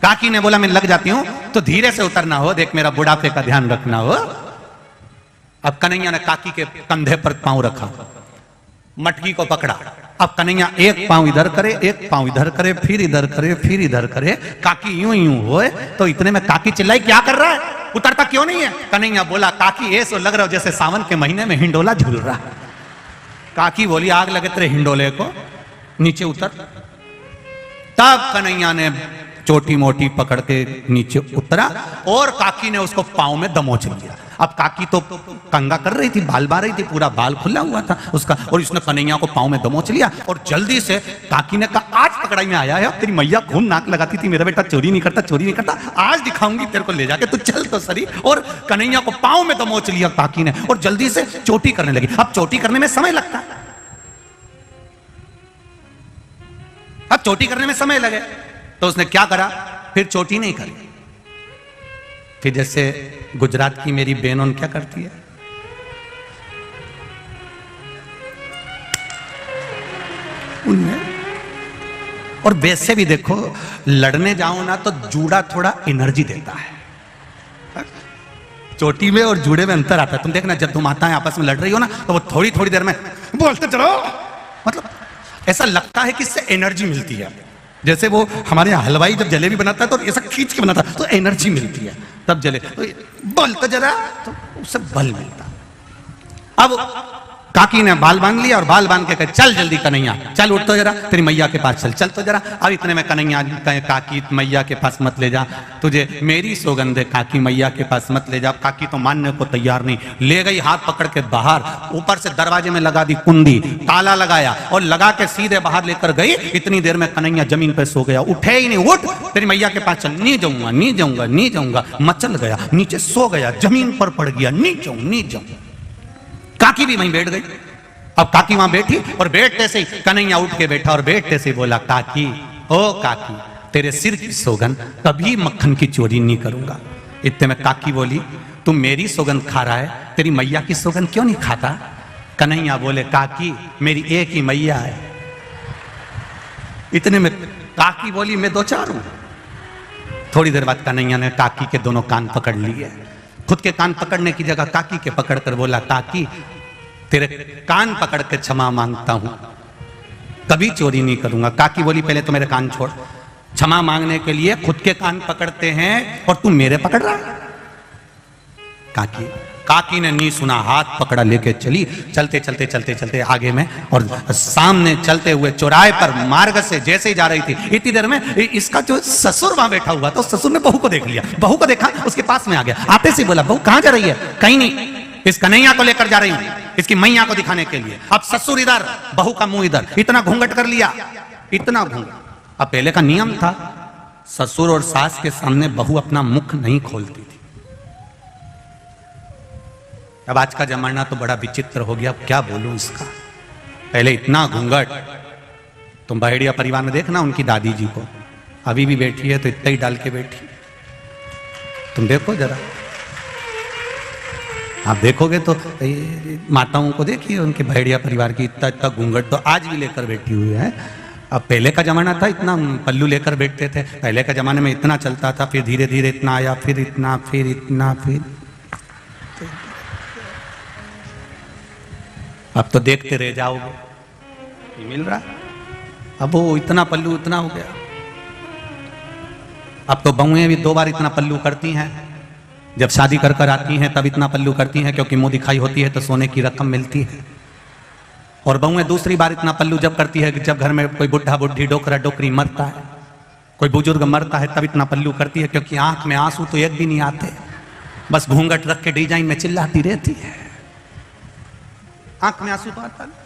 काकी ने बोला मैं लग जाती हूं तो धीरे से उतरना हो, देख मेरा बुढ़ापे का ध्यान रखना हो। अब कन्हैया ने काकी के कंधे पर पांव रखा, मटकी को पकड़ा। अब कन्हैया एक पांव इधर करे, एक पांव इधर करे, फिर इधर करे, फिर इधर करे। काकी यूं यूं होए तो इतने में काकी चिल्लाई क्या कर रहा है, उतरता क्यों नहीं है? कन्हैया बोला काकी ऐसा लग रहा हो जैसे सावन के महीने में हिंडोला झूल रहा। काकी बोली आग लगे तेरे हिंडोले को, नीचे उतर। तब कन्हैया ने छोटी मोटी पकड़ के नीचे उतरा और काकी ने उसको पांव में दमोच लिया। अब काकी तो कंगा कर रही थी, बाल बार रही थी, पूरा बाल खुला हुआ था उसका, और इसने कन्हैया को पांव में दमोच लिया। और जल्दी से काकी ने कहा आज पकड़ाई में आया है, तेरी मैया खूब नाक लगाती थी, मेरा बेटा चोरी नहीं करता, चोरी नहीं करता, आज दिखाऊंगी तेरे को ले जाके, तू चल तो सही। और कन्हैया को पांव में दमोच लिया काकी ने, और जल्दी से चोटी करने लगी। अब चोटी करने में समय लगता है, अब चोटी करने में समय लगे तो उसने क्या करा, फिर चोटी नहीं करी। फिर जैसे गुजरात की मेरी बहनों क्या करती है, उनमें। और वैसे भी देखो लड़ने जाओ ना तो जूड़ा थोड़ा एनर्जी देता है, चोटी में और जूड़े में अंतर आता है। तुम देखना जब तुम आता है आपस में लड़ रही हो ना तो वो थोड़ी थोड़ी देर में बोलते चलो, मतलब ऐसा लगता है कि इससे एनर्जी मिलती है। जैसे वो हमारे यहाँ हलवाई जब जलेबी बनाता है तो ऐसा खींच के बनाता है तो एनर्जी मिलती है, तब जले तो बोलते जरा तो उससे बल मिलता। अब काकी ने बाल बांध लिया और बाल बांध के कहे चल जल्दी कन्हैया, चल उठ तो जरा, तेरी मैया के पास चल, चल तो जरा। अब इतने में कन्हैया कहे काकी मैया के पास मत ले जा, तुझे मेरी सौगंध है, काकी मैया के पास मत ले जा। काकी तो मानने को तैयार नहीं, ले गई हाथ पकड़ के बाहर, ऊपर से दरवाजे में लगा दी कुंडी, ताला लगाया और लगा के सीधे बाहर लेकर गई। इतनी देर में कन्हैया जमीन पर सो गया, उठे ही नहीं। उठ तेरी मैया के पास चल। नहीं जाऊंगा, नहीं जाऊंगा, नहीं जाऊंगा। मचल गया, नीचे सो गया, जमीन पर पड़ गया, नहीं जाऊं, नहीं जाऊं। काकी भी वहीं बैठ गई। अब काकी वहां बैठी और बैठते से ही कन्हैया उठ के बैठा और बैठते से बोला काकी, ओ काकी, तेरे सिर की सौगंध कभी मक्खन की चोरी नहीं करूंगा। इतने में काकी बोली तू मेरी सौगंध खा रहा है, तेरी मैया की सौगंध क्यों नहीं खाता? कन्हैया बोले काकी मेरी एक ही मैया है। इतने में काकी बोली मैं दो चार हूं। थोड़ी देर बाद कन्हैया ने काकी के दोनों कान पकड़ लिए, खुद के कान पकड़ने की जगह काकी के पकड़कर बोला काकी तेरे कान पकड़ के क्षमा मांगता हूं, कभी चोरी नहीं करूंगा। काकी बोली पहले तो मेरे कान छोड़, क्षमा मांगने के लिए खुद के कान पकड़ते हैं और तू मेरे पकड़ रहा है? काकी ने नहीं सुना, हाथ पकड़ा लेके चली। चलते चलते चलते चलते आगे में और सामने चलते हुए चौराहे पर मार्ग से जैसे ही जा रही थी, इतनी देर में इसका जो ससुर वहां बैठा हुआ था, तो ससुर ने बहू को देख लिया, बहू को देखा, उसके पास में आ गया। आते से बोला बहू कहां जा रही है? कहीं नहीं, इस कन्हैया को लेकर जा रही हूं। इसकी मैया को दिखाने के लिए। अब ससुर इधर, बहू का मुंह इधर, इतना घूंघट कर लिया, इतना घूंघट। अब पहले का नियम था, ससुर और सास के सामने बहू अपना मुख नहीं खोलती थी। अब आज का जमाना तो बड़ा विचित्र हो गया, अब क्या बोलूं इसका। पहले इतना घूंघट, तुम बहेड़िया परिवार में देखना उनकी दादी जी को, अभी भी बैठी है तो इतना ही डाल के बैठी, तुम देखो जरा, आप देखोगे तो माताओं को देखिए उनके बहेड़िया परिवार की, इतना इतना घूंघट तो आज भी लेकर बैठी हुई है। अब पहले का जमाना था इतना पल्लू लेकर बैठते थे, पहले का जमाने में इतना चलता था, फिर धीरे धीरे इतना आया, फिर इतना, फिर इतना, फिर अब तो देखते रह जाओगे, मिल रहा। अब वो इतना पल्लू इतना हो गया। अब तो बहुएं भी 2 बार इतना पल्लू करती हैं, जब शादी कर कर आती हैं तब इतना पल्लू करती हैं, क्योंकि मुंह दिखाई होती है तो सोने की रकम मिलती है। और बहुएं दूसरी बार इतना पल्लू जब करती है कि जब घर में कोई बुढ़ा बुढ़ी डोकरा डोकरी मरता है, कोई बुजुर्ग मरता है, तब इतना पल्लू करती है, क्योंकि आंख में आंसू तो एक भी नहीं आते, बस घूंघट रख के डिजाइन में चिल्लाती रहती है, आंख में आंसू तो आता नहीं।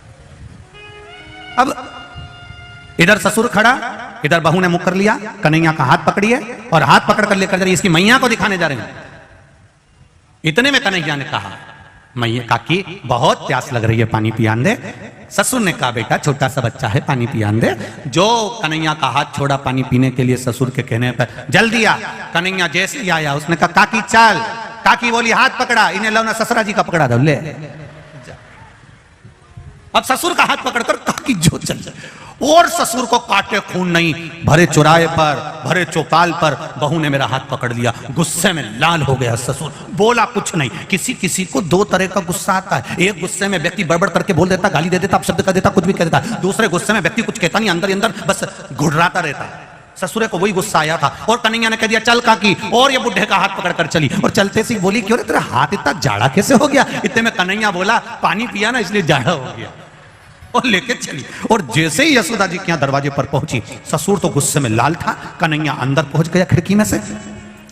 अब इधर ससुर खड़ा, इधर बहू ने मुख कर लिया, कन्हैया का हाथ पकड़िए और हाथ पकड़ कर लेकर जा रही, इसकी मैया को दिखाने जा रहे हैं। इतने में कन्हैया ने कहा, मैया काकी बहुत प्यास लग रही है, पानी पियान दे। ससुर ने कहा, बेटा छोटा सा बच्चा है, पानी पियान दे। जो कन्हैया का हाथ छोड़ा पानी पीने के लिए ससुर के कहने पर, जल्दी आ। कन्हैया जैसे ही आया उसने कहा, काकी चल। काकी बोली, हाथ पकड़ा, इन्हें लो ना ससुरा जी का पकड़ा दो, ले। अब ससुर का हाथ पकड़कर काकी जो चल, और ससुर को काटे खून नहीं, भरे चौराहे पर, भरे चौपाल पर बहू ने मेरा हाथ पकड़ लिया। गुस्से में लाल हो गया ससुर, बोला कुछ नहीं। किसी किसी को 2 तरह का गुस्सा आता है। एक गुस्से में व्यक्ति बड़बड़ करके बोल देता, गाली दे देता, अपशब्द कर देता, कुछ भी कह देता। दूसरे गुस्से में व्यक्ति कुछ कहता नहीं, अंदर अंदर बस घुड़राता रहता। ससुरे को वही गुस्सा आया था, और कन्हैया ने कह दिया, चल काकी। और ये बुढ़े का हाथ पकड़कर चली, और चलते से बोली, क्यों रे तेरा हाथ इतना जाड़ा कैसे हो गया? इतने में कन्हैया बोला, पानी पिया ना इसलिए जाड़ा हो गया, और लेके चली। और जैसे ही यशोदा जी के यहाँ दरवाजे पर पहुंची, ससुर तो गुस्से में लाल था, कन्हैया अंदर पहुंच गया खिड़की में से।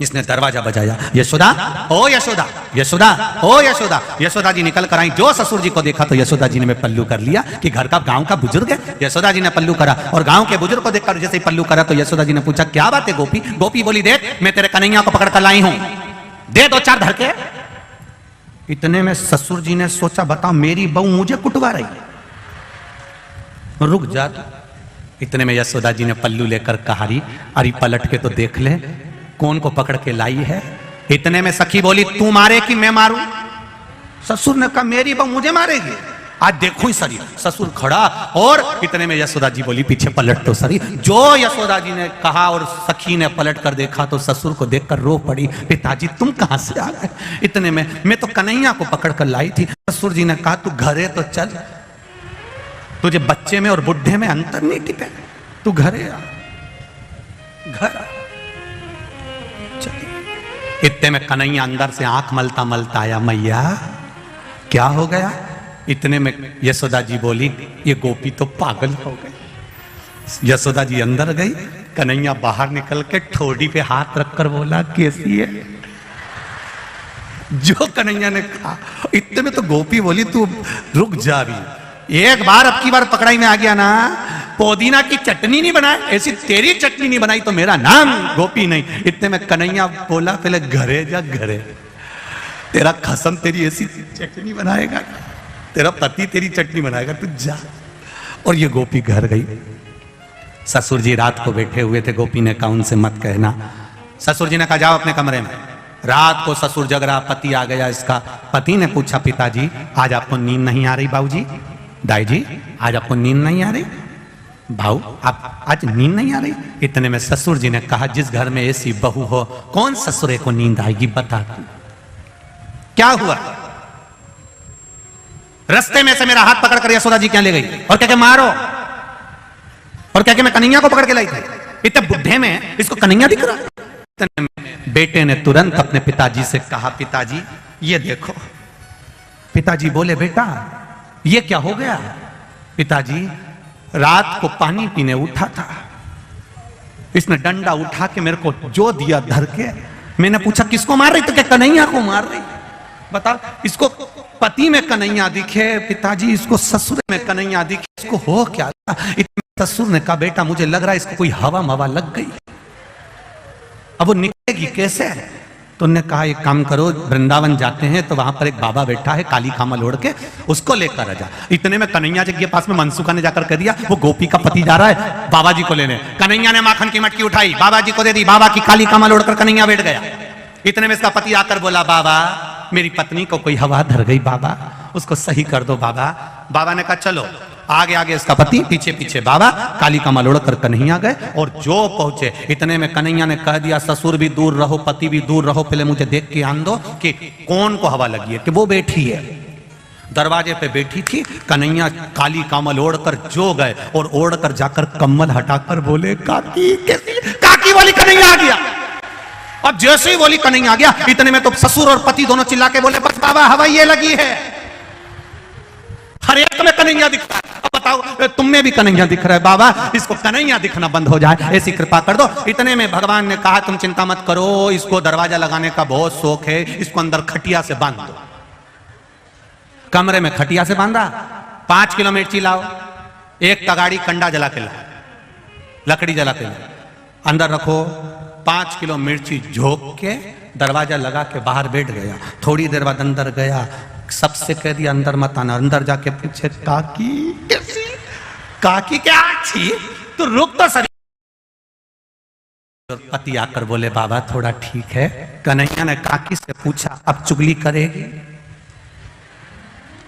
इसने दरवाजा बजाया, यशोदा ओ यशोदा, यशोदा ओ यशोदा। यशोदा जी निकल कर आई। जो ससुर जी को देखा तो यशोदा जी ने पल्लू कर लिया कि घर का गांव का बुजुर्ग है। यशोदा जी ने पल्लू करा, और गांव के बुजुर्ग को देखकर जैसे ही पल्लू करा तो यशोदा जी ने पूछा, क्या बात है गोपी? गोपी बोली, देख मैं तेरे कन्हैया को पकड़ कर लाई हूं, दे 2-4 धड़के। इतने में ससुर जी ने सोचा, बताओ मेरी बहू मुझे कुटवा रही, रुक जा। इतने में यशोदा जी ने पल्लू लेकर कहा, अरे पलट के तो देख ले कौन को पकड़ के लाई है। इतने में सखी बोली, तू मारे कि मैं मारूं? ससुर ने कहा, मेरी बहू मुझे मारेगी, आज देखो ही सरी। ससुर खड़ा, और इतने में यशोदा जी बोली, पीछे पलट तो सरी। जो यशोदा जी ने कहा और सखी ने पलट कर देखा तो ससुर को देखकर रो पड़ी, पिताजी तुम कहां से आ गए? इतने में, मैं तो कन्हैया को पकड़ कर लाई थी। ससुर जी ने कहा, तू घरे तो चल, तुझे बच्चे में और बुढ़े में अंतर नहीं टिके, तू घरे आ, घर आ। इतने में कन्हैया अंदर से आंख मलता मलता आया, मैया क्या हो गया? इतने में यशोदा जी बोली, ये गोपी तो पागल हो गई। यशोदा जी अंदर गई, कन्हैया बाहर निकल के ठोड़ी पे हाथ रखकर बोला, कैसी है? जो कन्हैया ने कहा। इतने में तो गोपी बोली, तू रुक जा, भी एक बार अब की बार पकड़ाई में आ गया ना, पुदीना की चटनी नहीं बनाए, ऐसी तेरी चटनी नहीं बनाई तो मेरा नाम गोपी नहीं। इतने में कन्हैया बोला, पहले घरे जा, घरे तेरा खसम तेरी ऐसी चटनी बनाएगा, तेरा पति तेरी चटनी बनाएगा, तू जा। और ये गोपी घर गई। ससुर जी रात को बैठे हुए थे, गोपी ने कहा उनसे मत कहना। ससुर जी ने कहा, जाओ अपने कमरे में। रात को ससुर जग रहा, पति आ गया इसका। पति ने पूछा, पिताजी आज आपको नींद नहीं आ रही? बाबूजी, दाई जी आज आपको नींद नहीं आ रही? भाऊ आप आज नींद नहीं आ रही? इतने में ससुर जी ने कहा, जिस घर में ऐसी बहू हो, कौन ससुरे को नींद आएगी? बता तू क्या हुआ? रास्ते में से मेरा हाथ पकड़ कर यशोदा जी क्या ले गई, और क्या मारो, और क्या मैं कन्हैया को पकड़ के लाई थी? इतने बुढ़े में इसको कन्हैया दिख रहा। इतने में बेटे ने तुरंत अपने पिताजी से कहा, पिताजी ये देखो। पिताजी बोले, बेटा ये क्या हो गया? पिताजी रात को पानी पीने उठा था, इसने डंडा उठा के मेरे को जो दिया धर के। मैंने पूछा किसको मार रही? तो क्या कन्हैया को मार रही? बताओ, इसको पति में कन्हैया दिखे, पिताजी इसको ससुर में कन्हैया दिखे, इसको हो क्या? ससुर ने कहा बेटा मुझे लग रहा है इसको कोई हवा मवा लग गई, अब वो निकलेगी कैसे? तो उन्होंने कहा एक काम करो, वृंदावन जाते हैं तो वहां पर एक बाबा बैठा है काली कामल ओढ़ के, उसको लेकर आ जा। इतने में कन्हैया जी के पास में मनसुखा ने जाकर कह दिया वो गोपी का पति जा रहा है बाबा जी को लेने। कन्हैया ने माखन की मटकी उठाई, बाबा जी को दे दी, बाबा की काली कमल ओढ़कर कन्हैया बैठ गया। इतने में इसका पति आकर बोला बाबा मेरी पत्नी को कोई हवा धर गई बाबा, उसको सही कर दो बाबा। बाबा ने कहा चलो, आगे आगे इसका पति, पीछे पीछे बाबा, काली कमल ओढ़कर कन्हैया गए। और जो पहुंचे इतने में कन्हैया ने कह दिया ससुर भी दूर रहो, पति भी दूर रहो, पहले मुझे देख के आन दो कि कौन को हवा लगी है। कि वो बैठी है, दरवाजे पे बैठी थी। कन्हैया काली कमल ओढ़कर जो गए और ओढ़कर जाकर कम्बल हटाकर बोले काकी कैसी? काकी बोली कन्हैया आ गया। अब जैसे ही बोली कन्हैया आ गया, इतने में तो ससुर और पति दोनों चिल्ला के बोले बस बाबा हवा ये लगी है। हर एक में कन्हैया दिख रहा है। अब बताओ तुम में भी कन्हैया दिख रहा है, बाबा इसको कन्हैया दिखना बंद हो जाए, ऐसी कृपा कर दो। इतने में भगवान ने कहा तुम चिंता मत करो, इसको दरवाजा लगाने का बहुत शौक है, इसको अंदर खटिया से बांध दो। कमरे में खटिया से बांधा, 5 किलो मिर्ची लाओ, एक तगाड़ी कंडा जला के लाओ, लकड़ी जला के लाओ, अंदर रखो। 5 किलो मिर्ची झोंक के दरवाजा लगा के बाहर बैठ गया। थोड़ी देर बाद अंदर गया, सबसे कह दिया अंदर मत आना। अंदर जाके पूछे काकी कैसी? काकी क्या अच्छी? तो रुक तो सही। पति आकर बोले बाबा थोड़ा ठीक है। कन्हैया ने काकी से पूछा अब चुगली करेगी?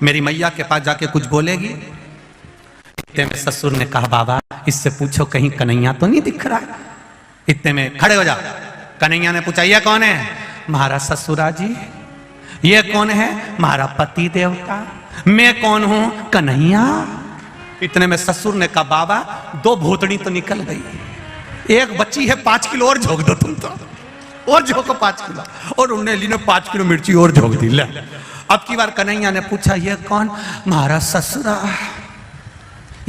मेरी मैया के पास जाके कुछ बोलेगी? इतने में ससुर ने कहा बाबा इससे पूछो कहीं कन्हैया तो नहीं दिख रहा है। इतने में खड़े हो जाओ। कन्हैया ने पूछा ये कौन है? महाराज ससुरा जी। ये कौन है? हमारा पति देवता। मैं कौन हूं? कन्हैया। इतने में ससुर ने कहा बाबा 2 भूतड़ी तो निकल गई, एक बच्ची है, 5 किलो और झोंक दो तुम तो, और झोंको 5 किलो। और उन्होंने ली ने 5 किलो मिर्ची और झोंक दी। ले अब की बार कन्हैया ने पूछा ये कौन? हमारा ससुरा।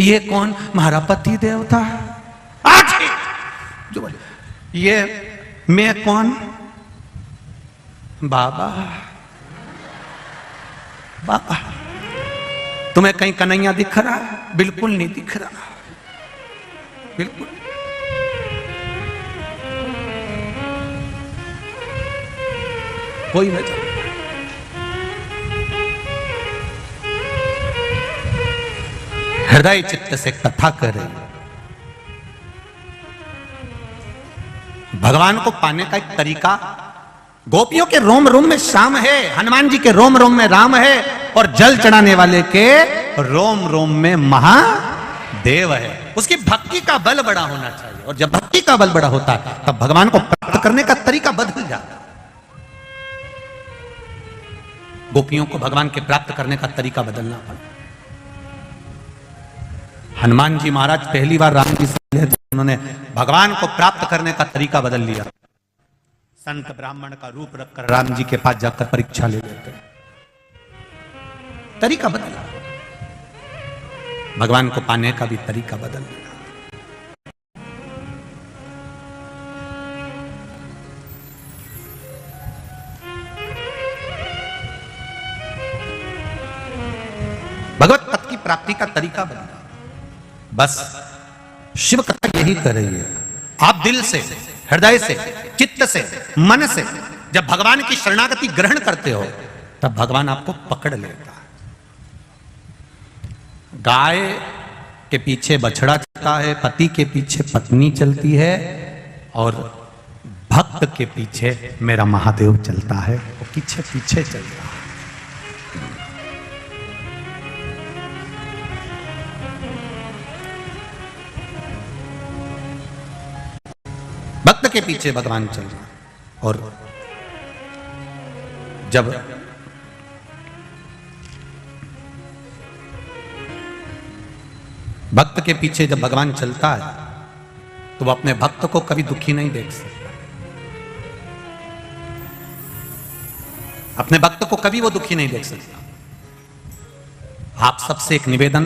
ये कौन? हमारा पति देवता। जो बोले ये मैं कौन? बाबा। बाबा तुम्हें कहीं कन्हैया दिख रहा है? बिल्कुल नहीं दिख रहा, बिल्कुल। कोई नहीं। हृदय चित्त से कथा कर रही। भगवान को पाने का एक तरीका, गोपियों के रोम रोम में श्याम है, हनुमान जी के रोम रोम में राम है, और जल चढ़ाने वाले के रोम रोम में महादेव है। उसकी भक्ति का बल बड़ा होना चाहिए, और जब भक्ति का बल बड़ा होता है तब भगवान को प्राप्त करने का तरीका बदल जाता है। गोपियों को भगवान के प्राप्त करने का तरीका बदलना पड़ा। हनुमान जी महाराज पहली बार राम जी से मिले तो उन्होंने भगवान को प्राप्त करने का तरीका बदल लिया। संत ब्राह्मण का रूप रखकर राम जी के पास जाकर परीक्षा ले लेते, तरीका बदला। भगवान को पाने का भी तरीका बदल लिया। भगवत पद की प्राप्ति का तरीका बदला। बस शिव कथा यही कर रही है। आप दिल से, हृदय से, चित्त से, मन से जब भगवान की शरणागति ग्रहण करते हो तब भगवान आपको पकड़ लेता है। गाय के पीछे बछड़ा चलता है, पति के पीछे पत्नी चलती है, और भक्त के पीछे मेरा महादेव चलता है, वो पीछे पीछे चल रहा है। भक्त के पीछे भगवान चल रहा है। और जब भक्त के पीछे जब भगवान चलता है तो वो अपने भक्त को कभी दुखी नहीं देख सकता। अपने भक्त को कभी वो दुखी नहीं देख सकता। आप सबसे एक निवेदन,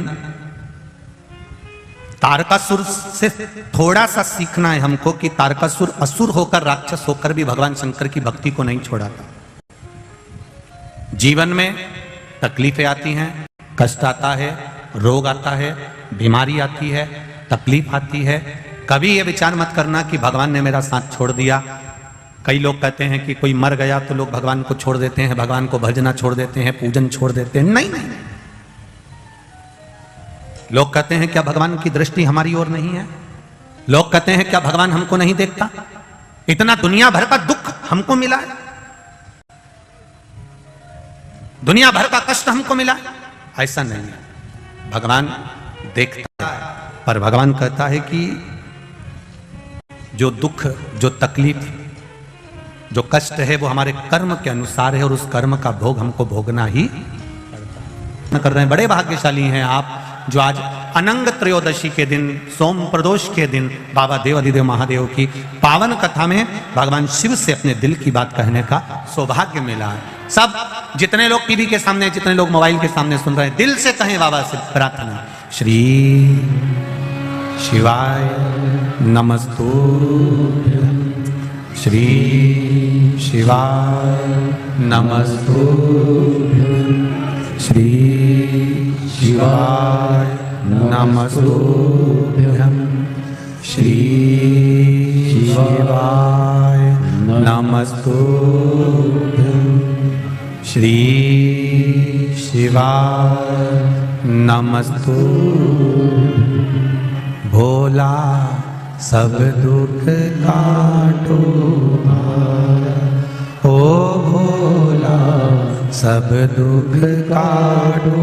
तारकासुर से थोड़ा सा सीखना है हमको कि तारकासुर असुर होकर, राक्षस होकर भी भगवान शंकर की भक्ति को नहीं छोड़ा था। जीवन में तकलीफें आती हैं, कष्ट आता है, रोग आता है, बीमारी आती है, तकलीफ आती है। कभी ये विचार मत करना कि भगवान ने मेरा साथ छोड़ दिया। कई लोग कहते हैं कि कोई मर गया तो लोग भगवान को छोड़ देते हैं, भगवान को भजना छोड़ देते हैं, पूजन छोड़ देते हैं। नहीं नहीं, लोग कहते हैं क्या भगवान की दृष्टि हमारी ओर नहीं है? लोग कहते हैं क्या भगवान हमको नहीं देखता? इतना दुनिया भर का दुख हमको मिला है, दुनिया भर का कष्ट हमको मिला है। ऐसा नहीं है, भगवान देखता है, पर भगवान कहता है कि जो दुख, जो तकलीफ, जो कष्ट है वो हमारे कर्म के अनुसार है और उस कर्म का भोग हमको भोगना ही कर रहे हैं। बड़े भाग्यशाली हैं आप जो आज अनंग त्रयोदशी के दिन, सोम प्रदोष के दिन बाबा देवाधिदेव महादेव की पावन कथा में भगवान शिव से अपने दिल की बात कहने का सौभाग्य मिला है। सब जितने लोग टीवी के सामने, जितने लोग मोबाइल के सामने सुन रहे हैं, दिल से कहें बाबा से प्रार्थना, श्री शिवाय नमस्तुभ्यं, श्री शिवाय नमस्तुभ्यं, श्री शिवाय नमस्तुभ्यं, श्री शिवाय नमस्तुभ्यं, श्री शिवाय नमस्तुभ्यं। भोला सब दुख काटो ओ भोला सब दुख काटो।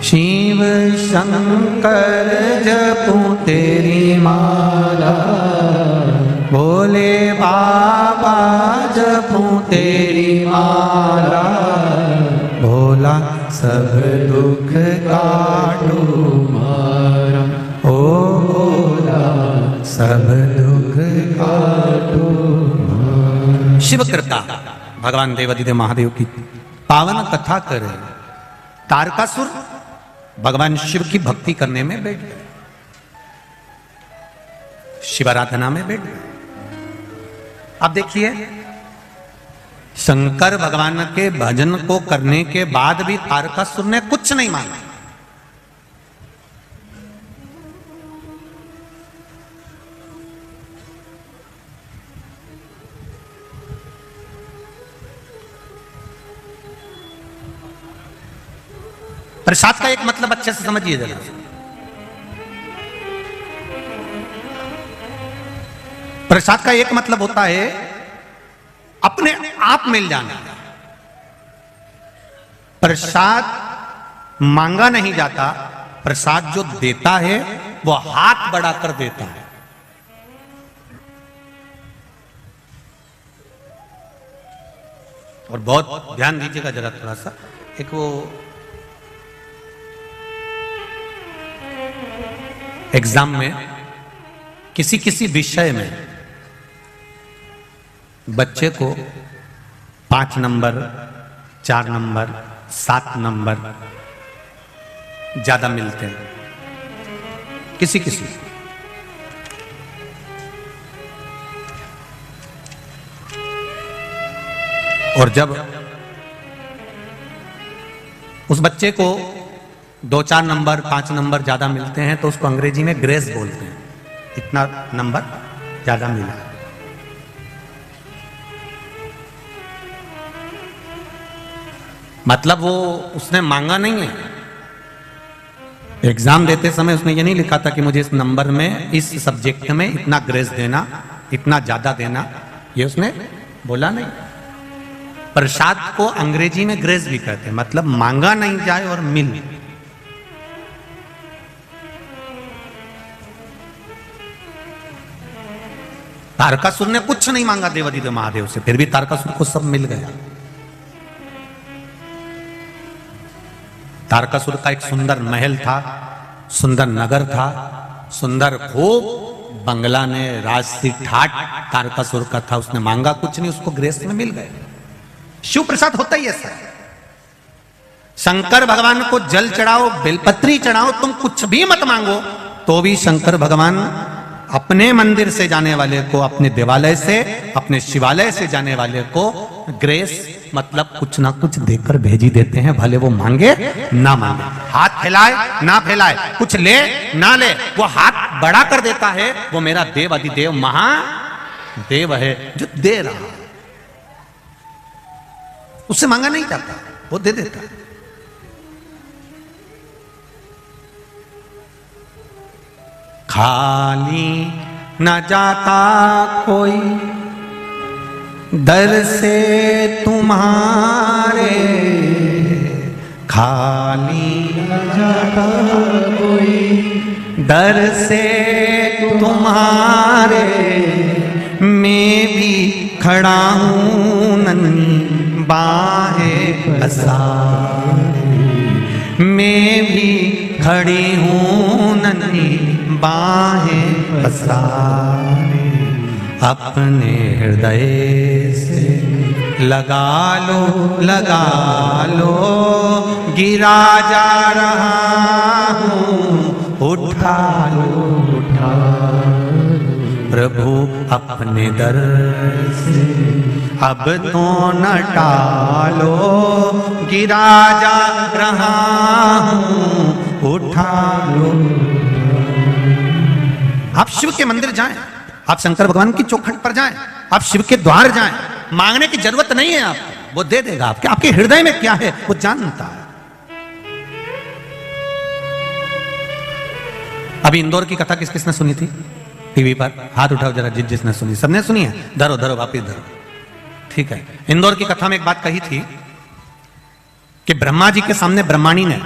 शिव शंकर जपूं तेरी माला, भोले बाबा जपूं तेरी माला, भोला सब दुख काटो मारा ओ भोला सब दुख काटो। शिव कृपा भगवान देवाधिदेव महादेव की पावन कथा करे। तारकासुर भगवान शिव की भक्ति करने में बैठ गए, शिवाराधना में बैठ गए। अब देखिए, शंकर भगवान के भजन को करने के बाद भी तारकासुर ने कुछ नहीं मांगा। प्रसाद का एक मतलब अच्छे से समझिए जरा। प्रसाद का एक मतलब होता है अपने आप मिल जाना। प्रसाद मांगा नहीं जाता, प्रसाद जो देता है वो हाथ बढ़ाकर देता है। और बहुत ध्यान दीजिएगा जरा थोड़ा सा, एक वो एग्जाम में किसी विषय में बच्चे को 5 नंबर, 4 नंबर, 7 नंबर ज्यादा मिलते हैं किसी और जब उस बच्चे को 2-4 नंबर, 5 नंबर ज्यादा मिलते हैं तो उसको अंग्रेजी में ग्रेस बोलते हैं, इतना नंबर ज्यादा मिला। मतलब वो उसने मांगा नहीं है। एग्जाम देते समय उसने ये नहीं लिखा था कि मुझे इस नंबर में, इस सब्जेक्ट में इतना ग्रेस देना, इतना ज्यादा देना, ये उसने बोला नहीं। प्रसाद को अंग्रेजी में ग्रेस भी कहते हैं, मतलब मांगा नहीं जाए और मिल। तारकासुर ने कुछ नहीं मांगा देवाधिदेव महादेव से, फिर भी तारकासुर को सब मिल गया। तारकासुर का एक सुंदर महल था, सुंदर नगर था, सुंदर खूब बंगला ने राजसी ठाट तारकासुर का था। उसने मांगा कुछ नहीं, उसको ग्रेस में मिल गए। शिव प्रसाद होता ही ऐसा। शंकर भगवान को जल चढ़ाओ, बेलपत्री चढ़ाओ, तुम कुछ भी मत मांगो तो भी शंकर भगवान अपने मंदिर से जाने वाले को, अपने देवालय से, अपने शिवालय से जाने वाले को ग्रेस मतलब कुछ ना कुछ देकर भेज ही देते हैं, भले वो मांगे ना मांगे, हाथ फैलाए ना फैलाए, कुछ ले ना ले, वो हाथ बड़ा कर देता है। वो मेरा देव अधिदेव महादेव है जो दे रहा है, उससे मांगा नहीं जाता, वो दे देता है। खाली न जाता कोई दर से तुम्हारे, खाली न जाता कोई दर से तुम्हारे, मैं भी खड़ा हूँ नन्ही बाहें पसारे, मैं भी खड़ी हूँ नन्ही बाहें पसारे, अपने हृदय से लगा लो, गिरा जा रहा हूँ, उठा लो प्रभु अपने दर से, अब तो न टालो, गिरा जा रहा हूँ, उठा लो। आप शिव के मंदिर जाएं, आप शंकर भगवान की चौखट पर जाएं, आप शिव के द्वार जाएं, मांगने की जरूरत नहीं है आपको, वो दे देगा। आपके हृदय में क्या है वो जानता है। अभी इंदौर की कथा किस किसने सुनी थी टीवी पर? हाथ उठाओ जरा, जिसने सुनी। सबने सुनी है? धरो धरो वापिस धरो, ठीक है। इंदौर की कथा में एक बात कही थी कि ब्रह्मा जी के सामने ब्रह्माणी ने,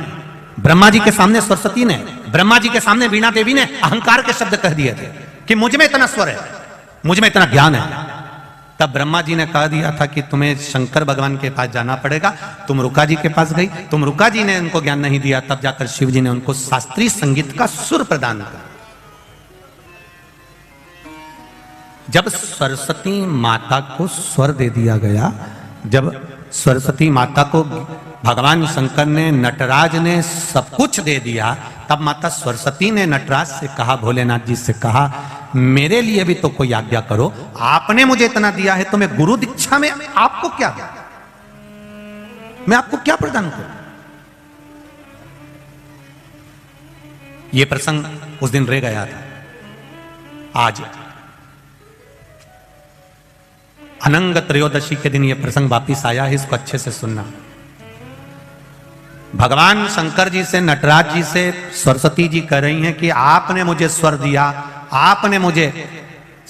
ब्रह्मा जी के सामने सरस्वती ने, ब्रह्मा जी के सामने वीणा देवी ने अहंकार के शब्द कह दिए थे कि मुझ में इतना स्वर है, मुझ में इतना ज्ञान है। तब ब्रह्मा जी ने कह दिया था कि तुम्हें शंकर भगवान के पास जाना पड़ेगा। तुम रुका जी के पास गई, तुम रुका जी ने उनको ज्ञान नहीं दिया, तब जाकर शिव जी ने उनको शास्त्रीय संगीत का सुर प्रदान किया। जब सरस्वती माता को स्वर दे दिया गया, जब सरस्वती माता को भगवान शंकर ने, नटराज ने सब कुछ दे दिया, तब माता सरस्वती ने नटराज से कहा, भोलेनाथ जी से कहा, मेरे लिए भी तो कोई आज्ञा करो, आपने मुझे इतना दिया है तो मैं गुरु दीक्षा में आपको क्या, मैं आपको क्या प्रदान करूं? यह प्रसंग उस दिन रह गया था। आज अनंग त्रयोदशी के दिन यह प्रसंग वापिस आया है, इसको अच्छे से सुनना। भगवान शंकर जी से, नटराज जी से सरस्वती जी कह रही हैं कि आपने मुझे स्वर दिया, आपने मुझे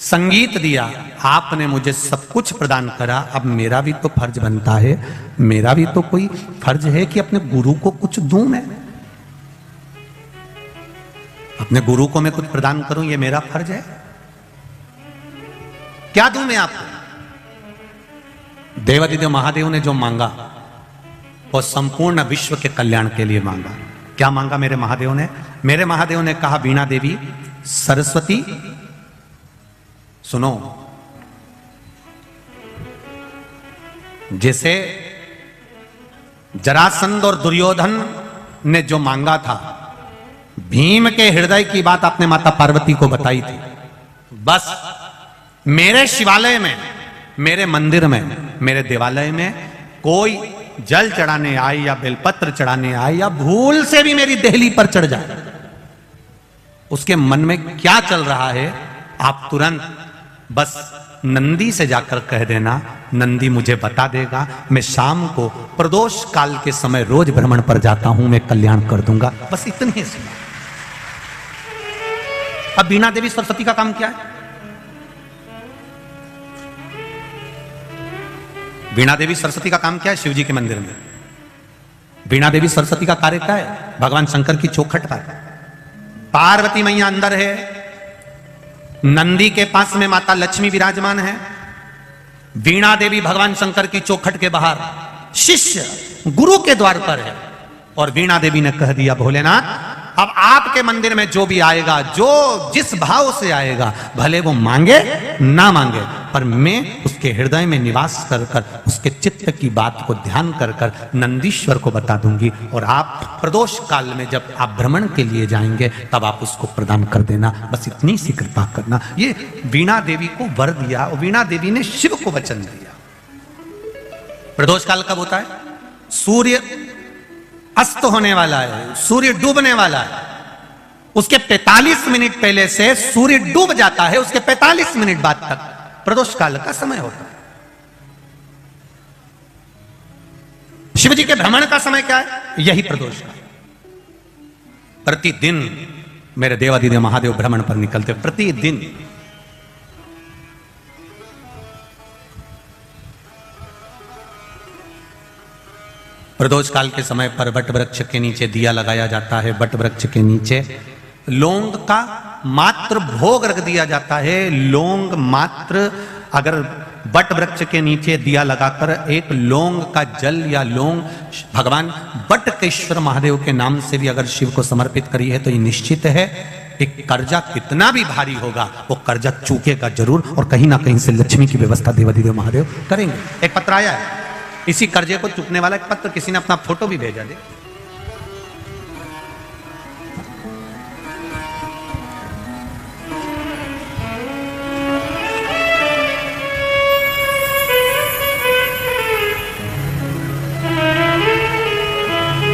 संगीत दिया, आपने मुझे सब कुछ प्रदान करा, अब मेरा भी तो फर्ज बनता है, मेरा भी तो कोई फर्ज है कि अपने गुरु को कुछ दूं मैं, अपने गुरु को मैं कुछ प्रदान करूं, ये मेरा फर्ज है। क्या दूं मैं आपको? देवादिदेव महादेव ने जो मांगा वो संपूर्ण विश्व के कल्याण के लिए मांगा। क्या मांगा मेरे महादेव ने? मेरे महादेव ने कहा, वीणा देवी, सरस्वती सुनो, जैसे जरासंध और दुर्योधन ने जो मांगा था, भीम के हृदय की बात आपने माता पार्वती को बताई थी, बस मेरे शिवालय में, मेरे मंदिर में, मेरे देवालय में कोई जल चढ़ाने आए या बेलपत्र चढ़ाने आए या भूल से भी मेरी देहली पर चढ़ जाए, उसके मन में क्या चल रहा है आप तुरंत बस नंदी से जाकर कह देना, नंदी मुझे बता देगा, मैं शाम को प्रदोष काल के समय रोज भ्रमण पर जाता हूं, मैं कल्याण कर दूंगा। बस इतनी ही सुना। अब वीणा देवी सरस्वती का काम क्या है? वीणा देवी सरस्वती का काम क्या है? शिव जी के मंदिर में वीणा देवी सरस्वती का कार्य क्या है? भगवान शंकर की चौखट पर पार्वती मैया अंदर है, नंदी के पास में माता लक्ष्मी विराजमान है, वीणा देवी भगवान शंकर की चौखट के बाहर शिष्य गुरु के द्वार पर है। और वीणा देवी ने कह दिया, भोलेनाथ, अब आपके मंदिर में जो भी आएगा, जो जिस भाव से आएगा, भले वो मांगे ना मांगे, पर मैं उसके हृदय में निवास कर कर उसके चित्त की बात को ध्यान कर कर नंदीश्वर को बता दूंगी, और आप प्रदोष काल में जब आप भ्रमण के लिए जाएंगे तब आप उसको प्रदान कर देना। बस इतनी सी कृपा करना। ये वीणा देवी को वर दिया, और वीणा देवी ने शिव को वचन दिया। प्रदोष काल कब होता है? सूर्य अस्त होने वाला है, सूर्य डूबने वाला है, उसके 45 मिनट पहले से सूर्य डूब जाता है, उसके 45 मिनट बाद तक प्रदोष काल का समय होता है। शिव जी के भ्रमण का समय क्या है? यही प्रदोष काल। प्रतिदिन मेरे देवादिदेव महादेव भ्रमण पर निकलते, प्रतिदिन। प्रदोष काल के समय पर वट वृक्ष के नीचे दिया लगाया जाता है। वट वृक्ष के नीचे लौंग का मात्र भोग रख दिया जाता है। लौंग मात्र, अगर वट वृक्ष के नीचे दिया लगाकर एक लौंग का जल या लौंग भगवान वटकेश्वर महादेव के नाम से भी अगर शिव को समर्पित करी है तो ये निश्चित है एक कर्जा कितना भी भारी होगा वो कर्जा चूकेगा जरूर, और कहीं ना कहीं से लक्ष्मी की व्यवस्था देवादिदेव महादेव करेंगे। एक पत्र आया है, इसी कर्जे को चुकने वाला एक पत्र, किसी ने अपना फोटो भी भेजा। दे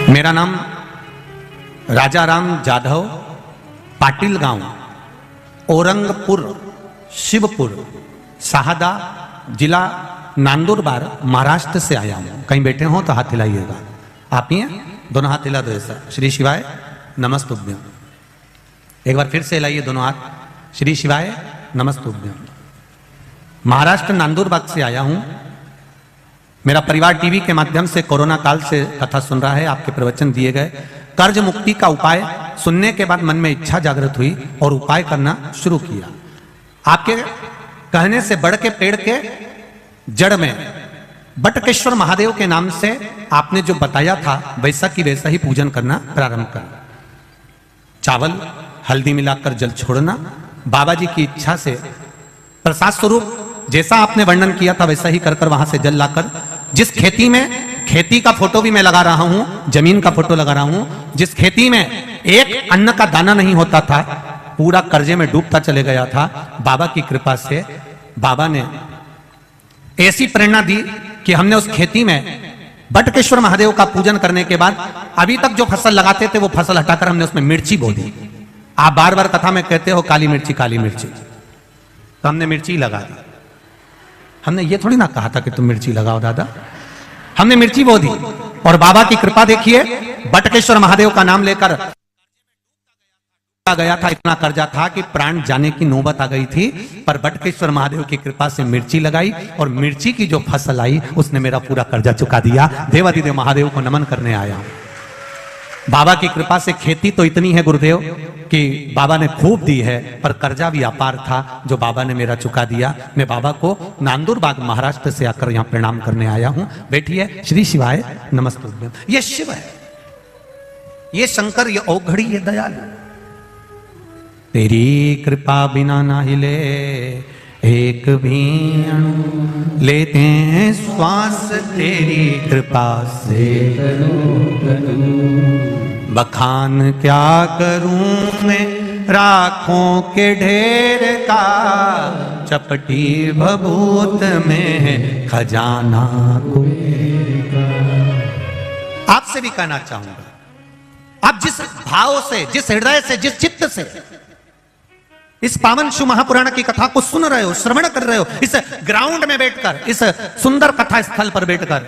मेरा नाम राजाराम जाधव, पाटिल गांव, औरंगपुर, शिवपुर, साहदा, जिला नांदुरबार, महाराष्ट्र से आया हूं। कहीं बैठे हो तो हाथ हिलाइएगा। आप ही हैं? दोनों हाथ हिला दो ऐसा। श्री शिवाय नमस्तुभ्यम। एक बार फिर से हिलाइए दोनों हाथ। श्री शिवाय नमस्तुभ्यम। महाराष्ट्र नांदुरबार से आया हूं। मेरा परिवार टीवी के माध्यम से कोरोना काल से कथा सुन रहा है। आपके प्रवचन दिए गए कर्ज मुक्ति का उपाय सुनने के बाद मन में इच्छा जागृत हुई और उपाय करना शुरू किया। आपके कहने से बढ़ के पेड़ के जड़ में वटकेश्वर महादेव के नाम से आपने जो बताया था वैसा की वैसा ही पूजन करना प्रारंभ कर। चावल हल्दी मिलाकर जल छोड़ना, बाबा जी की इच्छा से प्रसाद स्वरूप जैसा आपने वर्णन किया था वैसा ही कर कर वहां से जल लाकर, जिस खेती में, खेती का फोटो भी मैं लगा रहा हूं, जमीन का फोटो लगा रहा हूं, जिस खेती में एक अन्न का दाना नहीं होता था, पूरा कर्जे में डूबता चले गया था, बाबा की कृपा से बाबा ने ऐसी प्रेरणा दी कि हमने उस खेती में वटकेश्वर महादेव का पूजन करने के बाद अभी तक जो फसल लगाते थे वो फसल हटाकर हमने उसमें मिर्ची बो दी। आप बार बार कथा में कहते हो काली मिर्ची काली मिर्ची, तो हमने मिर्ची लगा दी। हमने ये थोड़ी ना कहा था कि तुम मिर्ची लगाओ दादा, हमने मिर्ची बो दी। और बाबा की कृपा देखिए, वटकेश्वर महादेव का नाम लेकर गया था, इतना कर्जा था कि प्राण जाने की नौबत आ गई थी, पर वटकेश्वर महादेव की कृपा से मिर्ची लगाई और मिर्ची की जो फसल आई उसने मेरा पूरा कर्जा चुका दिया। देवादिदेव महादेव को नमन करने आया। बाबा की कृपा से खेती तो इतनी है गुरुदेव कि बाबा ने खूब दी है, पर कर्जा भी अपार था जो बाबा ने मेरा चुका दिया। मैं बाबा को नांदुरबाग महाराष्ट्र से आकर यहाँ प्रणाम करने आया हूँ। बैठिए। श्री शिवाय नमस्तुभ्यम। ये शिव है, ये शंकर, ये औघड़ी, ये दयालु। तेरी कृपा बिना ना हिले एक भी अणु, लेते हैं श्वास तेरी कृपा से। बखान क्या करूं मैं राखों के ढेर का, चपटी भभूत में खजाना को। आपसे भी कहना चाहूंगा, आप जिस भाव से, जिस हृदय से, जिस चित्त से इस पावन शिव महापुराण की कथा को सुन रहे हो, श्रवण कर रहे हो, इस ग्राउंड में बैठकर, इस सुंदर कथा स्थल पर बैठकर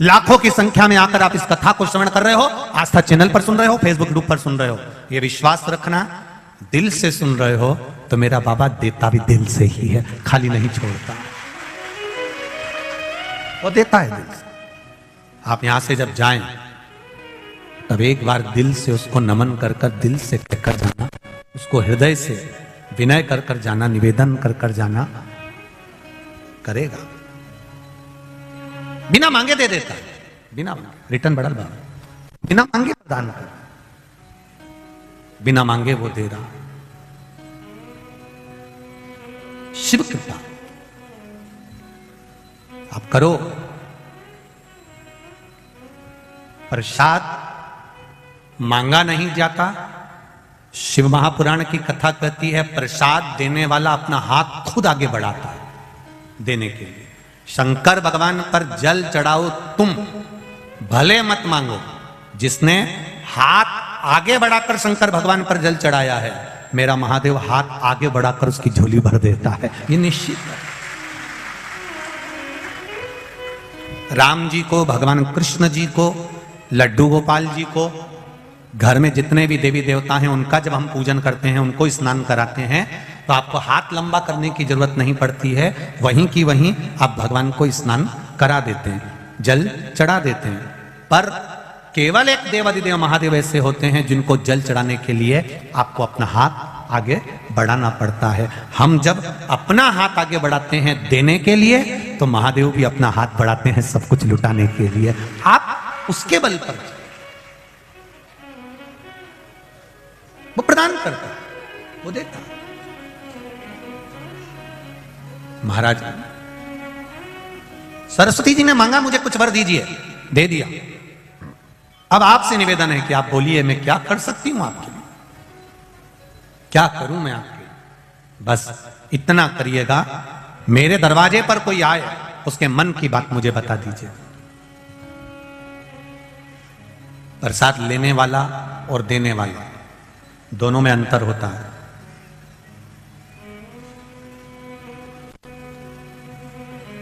लाखों की संख्या में आकर आप इस कथा को श्रवण कर रहे हो, आस्था चैनल पर सुन रहे हो, फेसबुक ग्रुप पर सुन रहे हो, ये विश्वास रखना दिल से सुन रहे हो तो मेरा बाबा देता भी दिल से ही है, खाली नहीं छोड़ता, वो देता है दिल से। आप यहां से जब जाएं तब एक बार दिल से उसको नमन कर कर, दिल से कहकर जाना, उसको हृदय से विनय कर कर जाना, निवेदन कर कर जाना, करेगा। बिना मांगे दे देता है, बिना मांगे। रिटर्न बढ़ल बाबा, बिना मांगे प्रदान कर, बिना मांगे वो दे रहा। शिव कृपा आप करो। प्रसाद मांगा नहीं जाता। शिव महापुराण की कथा कहती है प्रसाद देने वाला अपना हाथ खुद आगे बढ़ाता है देने के लिए। शंकर भगवान पर जल चढ़ाओ तुम, भले मत मांगो। जिसने हाथ आगे बढ़ाकर शंकर भगवान पर जल चढ़ाया है, मेरा महादेव हाथ आगे बढ़ाकर उसकी झोली भर देता है, ये निश्चित है। राम जी को, भगवान कृष्ण जी को, लड्डू गोपाल जी को, घर में जितने भी देवी देवता हैं उनका जब हम पूजन करते हैं, उनको स्नान कराते हैं, तो आपको हाथ लंबा करने की जरूरत नहीं पड़ती है। वहीं की वहीं आप भगवान को स्नान करा देते हैं, जल चढ़ा देते हैं। पर केवल एक देवाधिदेव महादेव ऐसे होते हैं जिनको जल चढ़ाने के लिए आपको अपना हाथ आगे बढ़ाना पड़ता है। हम जब अपना हाथ आगे बढ़ाते हैं देने के लिए, तो महादेव भी अपना हाथ बढ़ाते हैं सब कुछ लुटाने के लिए। आप उसके बल पर वो प्रदान करता, वो देता। महाराज सरस्वती जी ने मांगा मुझे कुछ वर दीजिए, दे दिया। अब आपसे निवेदन है कि आप बोलिए मैं क्या कर सकती हूं आपके लिए, क्या करूं मैं आपके लिए। बस इतना करिएगा, मेरे दरवाजे पर कोई आए उसके मन की बात मुझे बता दीजिए। प्रसाद लेने वाला और देने वाला दोनों में अंतर होता है।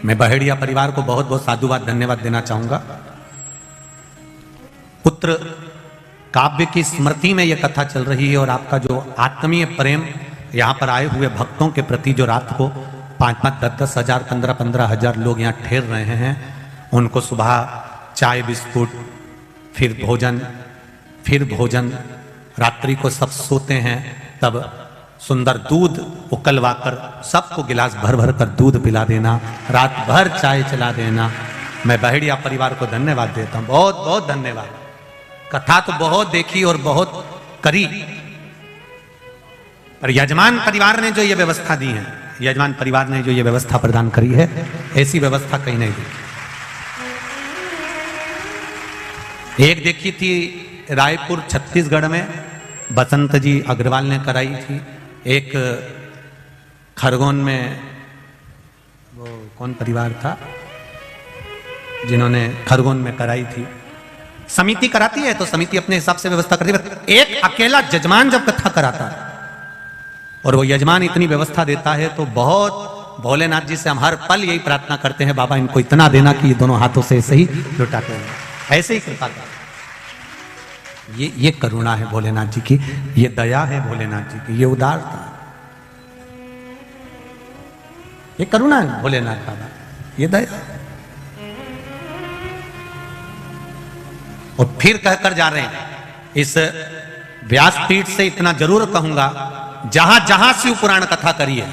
मैं बहेड़िया परिवार को बहुत बहुत साधुवाद धन्यवाद देना चाहूंगा। पुत्र काव्य की स्मृति में यह कथा चल रही है और आपका जो आत्मीय प्रेम यहां पर आए हुए भक्तों के प्रति, जो रात को 5-5, 10-10 हजार, 15-15 हजार लोग यहां ठहर रहे हैं, उनको सुबह चाय बिस्कुट, फिर भोजन, रात्रि को सब सोते हैं, तब सुंदर दूध उकलवाकर सबको गिलास भर भर कर दूध पिला देना, रात भर चाय चला देना। मैं बहेड़िया परिवार को धन्यवाद देता हूं, बहुत बहुत धन्यवाद। कथा तो बहुत देखी और बहुत करी, पर यजमान परिवार ने जो ये व्यवस्था दी है, यजमान परिवार ने जो ये व्यवस्था प्रदान करी है, ऐसी व्यवस्था कहीं नहीं दी। एक देखी थी रायपुर छत्तीसगढ़ में, बसंत जी अग्रवाल ने कराई थी। एक खरगोन में, वो कौन परिवार था जिन्होंने खरगोन में कराई थी। समिति कराती है तो समिति अपने हिसाब से व्यवस्था करती है। एक अकेला जजमान जब कथा कराता है और वो यजमान इतनी व्यवस्था देता है, तो बहुत भोलेनाथ जी से हम हर पल यही प्रार्थना करते हैं, बाबा इनको इतना देना कि ये दोनों हाथों से ऐसे ही लुटाते हैं, ऐसे ही कृपा कर। ये करुणा है भोलेनाथ जी की, ये दया है भोलेनाथ जी की, ये उदारता, ये करुणा है भोलेनाथ बाबा, ये दया। और फिर कहकर जा रहे हैं, इस व्यासपीठ से इतना जरूर कहूंगा, जहां जहां शिव पुराण कथा करी है,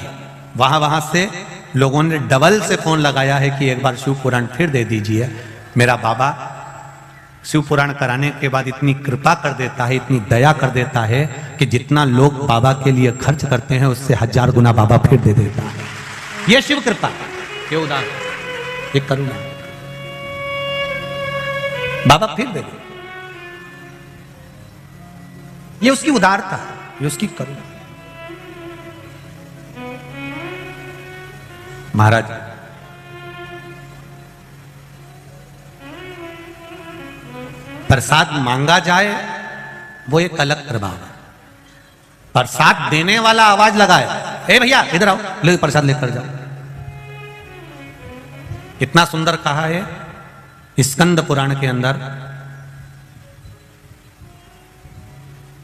वहां वहां से लोगों ने डबल से फोन लगाया है कि एक बार शिव पुराण फिर दे दीजिए। मेरा बाबा शिव पुराण कराने के बाद इतनी कृपा कर देता है, इतनी दया कर देता है कि जितना लोग बाबा के लिए खर्च करते हैं उससे 1000 गुना बाबा फिर दे देता है। यह शिव कृपा, ये उदार, ये करुणा, बाबा फिर दे दे, ये उसकी उदारता है, ये उसकी करुणा। महाराज प्रसाद मांगा जाए वो एक अलग प्रभाव है, प्रसाद देने वाला आवाज लगाए, ए भैया इधर आओ, ले प्रसाद लेकर जाओ। इतना सुंदर कहा है स्कंद पुराण के अंदर।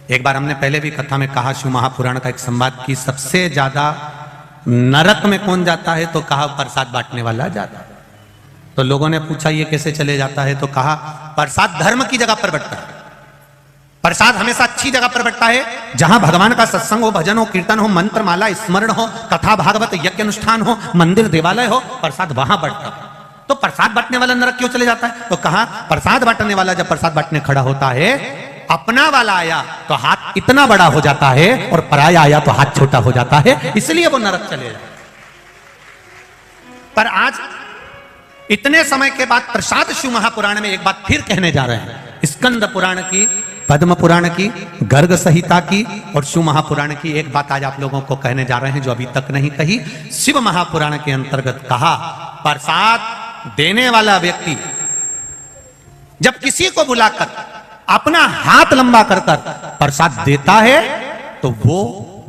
एक बार हमने पहले भी कथा में कहा, शिव महापुराण का एक संवाद की, सबसे ज्यादा नरक में कौन जाता है, तो कहा प्रसाद बांटने वाला जाता है। तो लोगों ने पूछा ये कैसे चले जाता है, तो कहा प्रसाद धर्म की जगह पर बंटता है, प्रसाद हमेशा अच्छी जगह पर बंटता है, जहां भगवान का सत्संग हो, भजन हो, कीर्तन हो, मंत्र माला स्मरण हो, कथा भागवत यज्ञ अनुष्ठान हो, मंदिर देवालय हो, प्रसाद वहां बंटता है। तो प्रसाद बांटने वाला नरक क्यों चले जाता है, तो कहा प्रसाद बांटने वाला जब प्रसाद बांटने खड़ा होता है, अपना वाला आया तो हाथ इतना बड़ा हो जाता है और पराया आया तो हाथ छोटा हो जाता है, इसलिए वो नरक चले जाता। पर आज इतने समय के बाद प्रसाद शिव महापुराण में एक बात फिर कहने जा रहे हैं, स्कंद पुराण की, पद्म पुराण की, गर्ग संहिता की और शिव महापुराण की एक बात आज आप लोगों को कहने जा रहे हैं जो अभी तक नहीं कही। शिव महापुराण के अंतर्गत कहा प्रसाद देने वाला व्यक्ति जब किसी को बुलाकर अपना हाथ लंबा कर कर प्रसाद देता है तो वो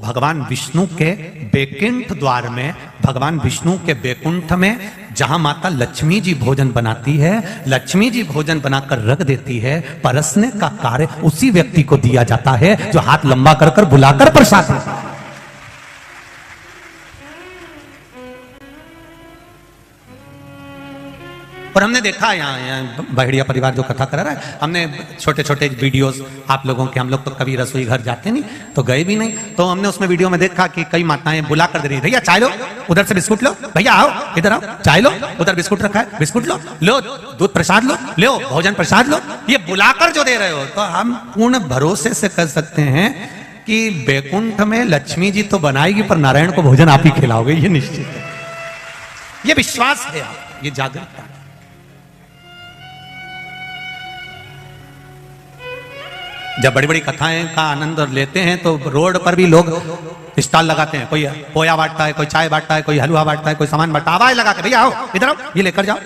भगवान विष्णु के बैकुंठ द्वार में, भगवान विष्णु के बैकुंठ में जहां माता लक्ष्मी जी भोजन बनाती है, लक्ष्मी जी भोजन बनाकर रख देती है, परसने का कार्य उसी व्यक्ति को दिया जाता है जो हाथ लंबा कर कर बुलाकर प्रसाद देता है। और हमने देखा यहाँ बहेड़िया परिवार जो कथा करा रहा है, हमने छोटे छोटे वीडियोस आप लोगों के, हम लोग तो कभी रसोई घर जाते नहीं तो गए भी नहीं, तो हमने उसमें वीडियो में देखा कि कई माताएं बुला कर दे रही, भैया चाय लो, उधर से बिस्कुट लो, भैया आओ इधर आओ चाय लो, उधर बिस्कुट रखा है बिस्कुट लो, लो दूध प्रसाद लो भोजन प्रसाद लो, ये बुलाकर जो दे रहे हो। तो हम पूर्ण भरोसे से कर सकते हैं कि बैकुंठ में लक्ष्मी जी तो बनाएगी पर नारायण को भोजन आप ही खिलाओगे, ये निश्चित है, ये विश्वास है, ये जागरूकता। जब बड़ी बड़ी कथाएं का आनंद लेते हैं तो रोड पर भी लोग स्टॉल लगाते हैं, कोई पोया बांटता है, कोई चाय बांटता है, कोई हलवा बांटता है, कोई सामान बांटता है, आवाज लगा के भैया आओ इधर आओ ये लेकर जाओ,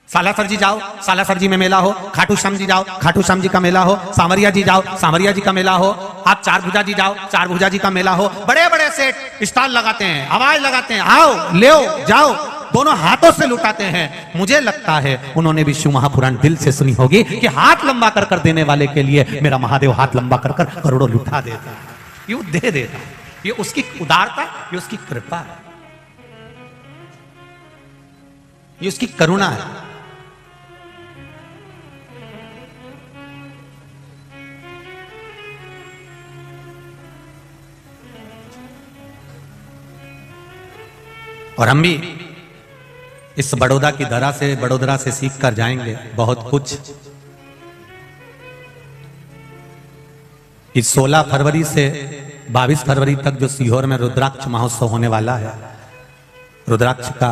सालासर जी जाओ सालासर जी में मेला हो, खाटू श्याम जी जाओ खाटू श्याम जी का मेला हो, सामरिया जी जाओ सामरिया जी का मेला हो, आप चार भुजा जी जाओ चार भुजा जी का मेला हो, बड़े बड़े सेट स्टॉल लगाते हैं, आवाज लगाते हैं, आओ ले जाओ, दोनों हाथों से लुटाते हैं। मुझे लगता है उन्होंने भी शिव महापुराण दिल से सुनी होगी कि हाथ लंबा कर कर देने वाले के लिए मेरा महादेव हाथ लंबा कर कर करोड़ों लुटा देता है, ये दे देता है, ये उसकी उदारता, ये उसकी कृपा है, ये उसकी करुणा है। और हम भी इस बड़ोदरा से सीख कर जाएंगे बहुत कुछ। इस 16 फरवरी से 22 फरवरी तक जो सीहोर में रुद्राक्ष महोत्सव होने वाला है, रुद्राक्ष का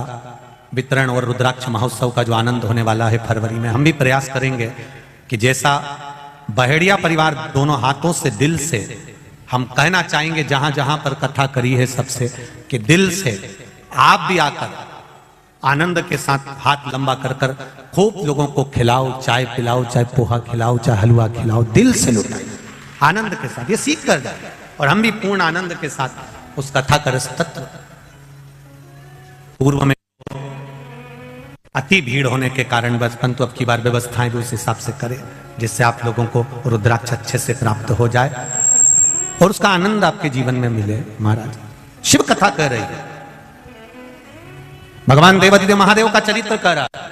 वितरण और रुद्राक्ष महोत्सव का जो आनंद होने वाला है फरवरी में, हम भी प्रयास करेंगे कि जैसा बहेड़िया परिवार दोनों हाथों से दिल से हम कहना चाहेंगे, जहां जहां पर कथा करी है सबसे, कि दिल से आप भी आकर आनंद के साथ हाथ लंबा कर कर खूब लोगों को खिलाओ, चाय पिलाओ, चाहे पोहा खिलाओ, चाहे हलवा खिलाओ, दिल से लुटाओ आनंद के साथ, ये सीख कर जाए। और हम भी पूर्ण आनंद के साथ उस कथा का रस तत्व, पूर्व में अति भीड़ होने के कारण बस, परंतु अब की बार व्यवस्थाएं भी उस हिसाब से करें जिससे आप लोगों को रुद्राक्ष अच्छे से प्राप्त हो जाए और उसका आनंद आपके जीवन में मिले। महाराज शिव कथा कह रही है, भगवान देवादिदेव महादेव का चरित्र कह रहा है।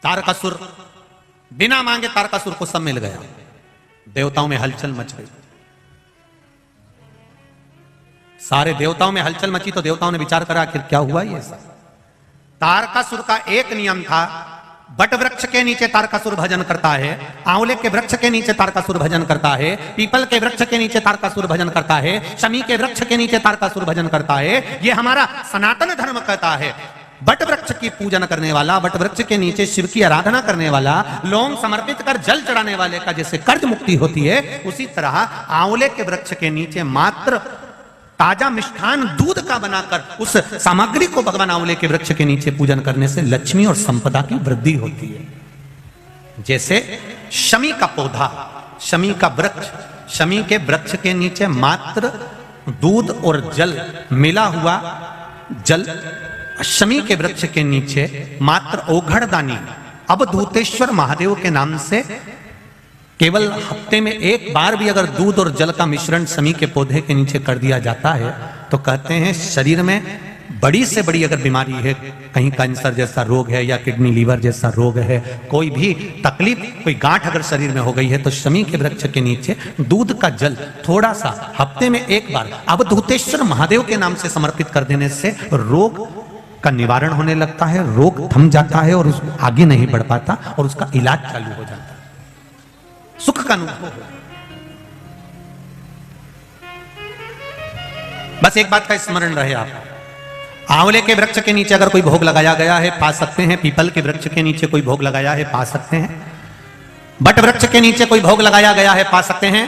तारकासुर बिना मांगे तारकासुर को सब मिल गया, देवताओं में हलचल मच गई, सारे देवताओं में हलचल मची तो देवताओं ने विचार करा आखिर क्या हुआ ये सब। तारकासुर का एक नियम था, बट वृक्ष के नीचे तारकासुर भजन करता है, आंवले के वृक्ष के नीचे तारकासुर भजन करता है, पीपल के वृक्ष के नीचे तारकासुर भजन करता है, शमी के वृक्ष के नीचे तारकासुर भजन करता है। ये हमारा सनातन धर्म कहता है, बट वृक्ष की पूजन करने वाला, बट वृक्ष के नीचे शिव की आराधना करने वाला, लौंग समर्पित कर जल चढ़ाने वाले का जैसे कर्ज मुक्ति होती है, उसी तरह आंवले के वृक्ष के नीचे मात्र ताजा मिष्ठान दूध का बनाकर उस सामग्री को भगवान आंवले के वृक्ष के नीचे पूजन करने से लक्ष्मी और संपदा की वृद्धि होती है। जैसे शमी का पौधा, शमी का वृक्ष, शमी के वृक्ष के नीचे मात्र दूध और जल मिला हुआ जल, शमी के वृक्ष के नीचे मात्र ओघड़दानी अवधूतेश्वर महादेव के नाम से केवल हफ्ते में एक बार भी अगर दूध और जल का मिश्रण शमी के पौधे के नीचे कर दिया जाता है तो कहते हैं शरीर में बड़ी से बड़ी अगर बीमारी है, कहीं कैंसर जैसा रोग है या किडनी लीवर जैसा रोग है, कोई भी तकलीफ, कोई गांठ अगर शरीर में हो गई है तो शमी के वृक्ष के नीचे दूध का जल थोड़ा सा हफ्ते में एक बार अवधूतेश्वर महादेव के नाम से समर्पित कर देने से रोग का निवारण होने लगता है, रोग थम जाता है और उसको आगे नहीं बढ़ पाता और उसका इलाज चालू हो जाता है, सुख का अनुभव हो। बस एक बात का स्मरण रहे, आप आंवले के वृक्ष के नीचे अगर कोई भोग लगाया गया है पा सकते हैं, पीपल के वृक्ष के नीचे कोई भोग लगाया है पा सकते हैं, बट वृक्ष के नीचे कोई भोग लगाया गया है पा सकते हैं,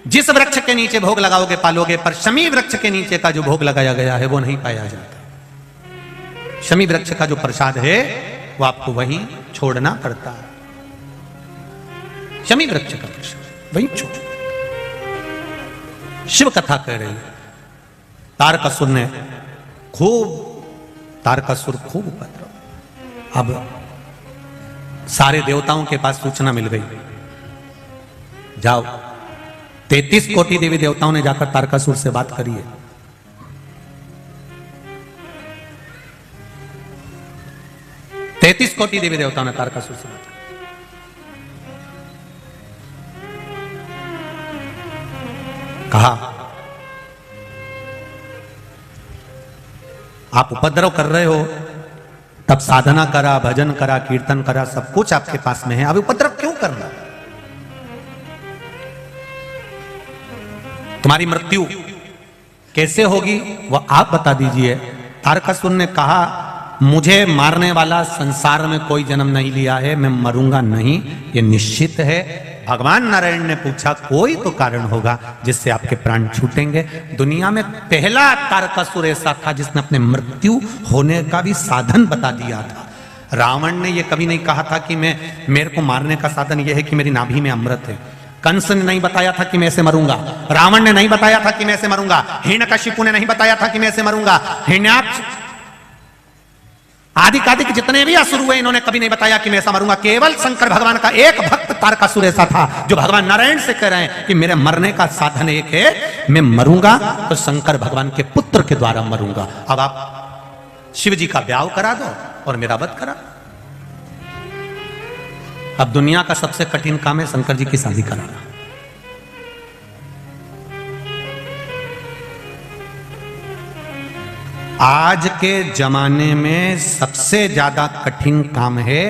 जिस वृक्ष के नीचे भोग लगाओगे पालोगे, पर शमी वृक्ष के नीचे का जो भोग लगाया गया है वो नहीं पाया जाता। शमी वृक्ष का जो प्रसाद है वो आपको वहीं छोड़ना पड़ता है। शमी वृक्ष का प्रसाद वहीं छोड़। शिव कथा कह रही है, तारकासुर ने तारकासुर खूब उपद्रव। अब सारे देवताओं के पास सूचना मिल गई, जाओ 33 कोटि देवी देवताओं ने जाकर तारकासुर से बात करी है। तैतीस कोटि देवी देवताओं ने तारकासुर से बात कहा, आप उपद्रव कर रहे हो, तब साधना करा, भजन करा, कीर्तन करा, सब कुछ आपके पास में है, अब उपद्रव क्यों करना? तुम्हारी मृत्यु कैसे होगी वह आप बता दीजिए। तारकासुर ने कहा, मुझे मारने वाला संसार में कोई जन्म नहीं लिया है, मैं मरूंगा नहीं, ये निश्चित है। भगवान नारायण ने पूछा, कोई तो कारण होगा जिससे आपके प्राण छूटेंगे। दुनिया में पहला तारकासुर ऐसा था जिसने अपने मृत्यु होने का भी साधन बता दिया था। रावण ने यह कभी नहीं कहा था कि मेरे को मारने का साधन यह है कि मेरी नाभि में अमृत है। कंस ने नहीं बताया था कि मैं ऐसे मरूंगा, रावण ने नहीं बताया था कि मैं ऐसे मरूंगा, हिरण्यकशिपु ने नहीं बताया था कि मैं ऐसे मरूंगा, हिरण्याक्ष आदि कादिक जितने भी असुर हुए इन्होंने कभी नहीं बताया कि मैं ऐसा मरूंगा। केवल शंकर भगवान का एक भक्त तारकासुर ऐसा था जो भगवान नारायण से कह रहे हैं कि मेरे मरने का साधन एक है, मैं मरूंगा तो शंकर भगवान के पुत्र के द्वारा मरूंगा। अब आप शिव जी का ब्याह करा दो और मेरा वध करा। अब दुनिया का सबसे कठिन काम है शंकर जी की शादी कराना। आज के जमाने में सबसे ज्यादा कठिन काम है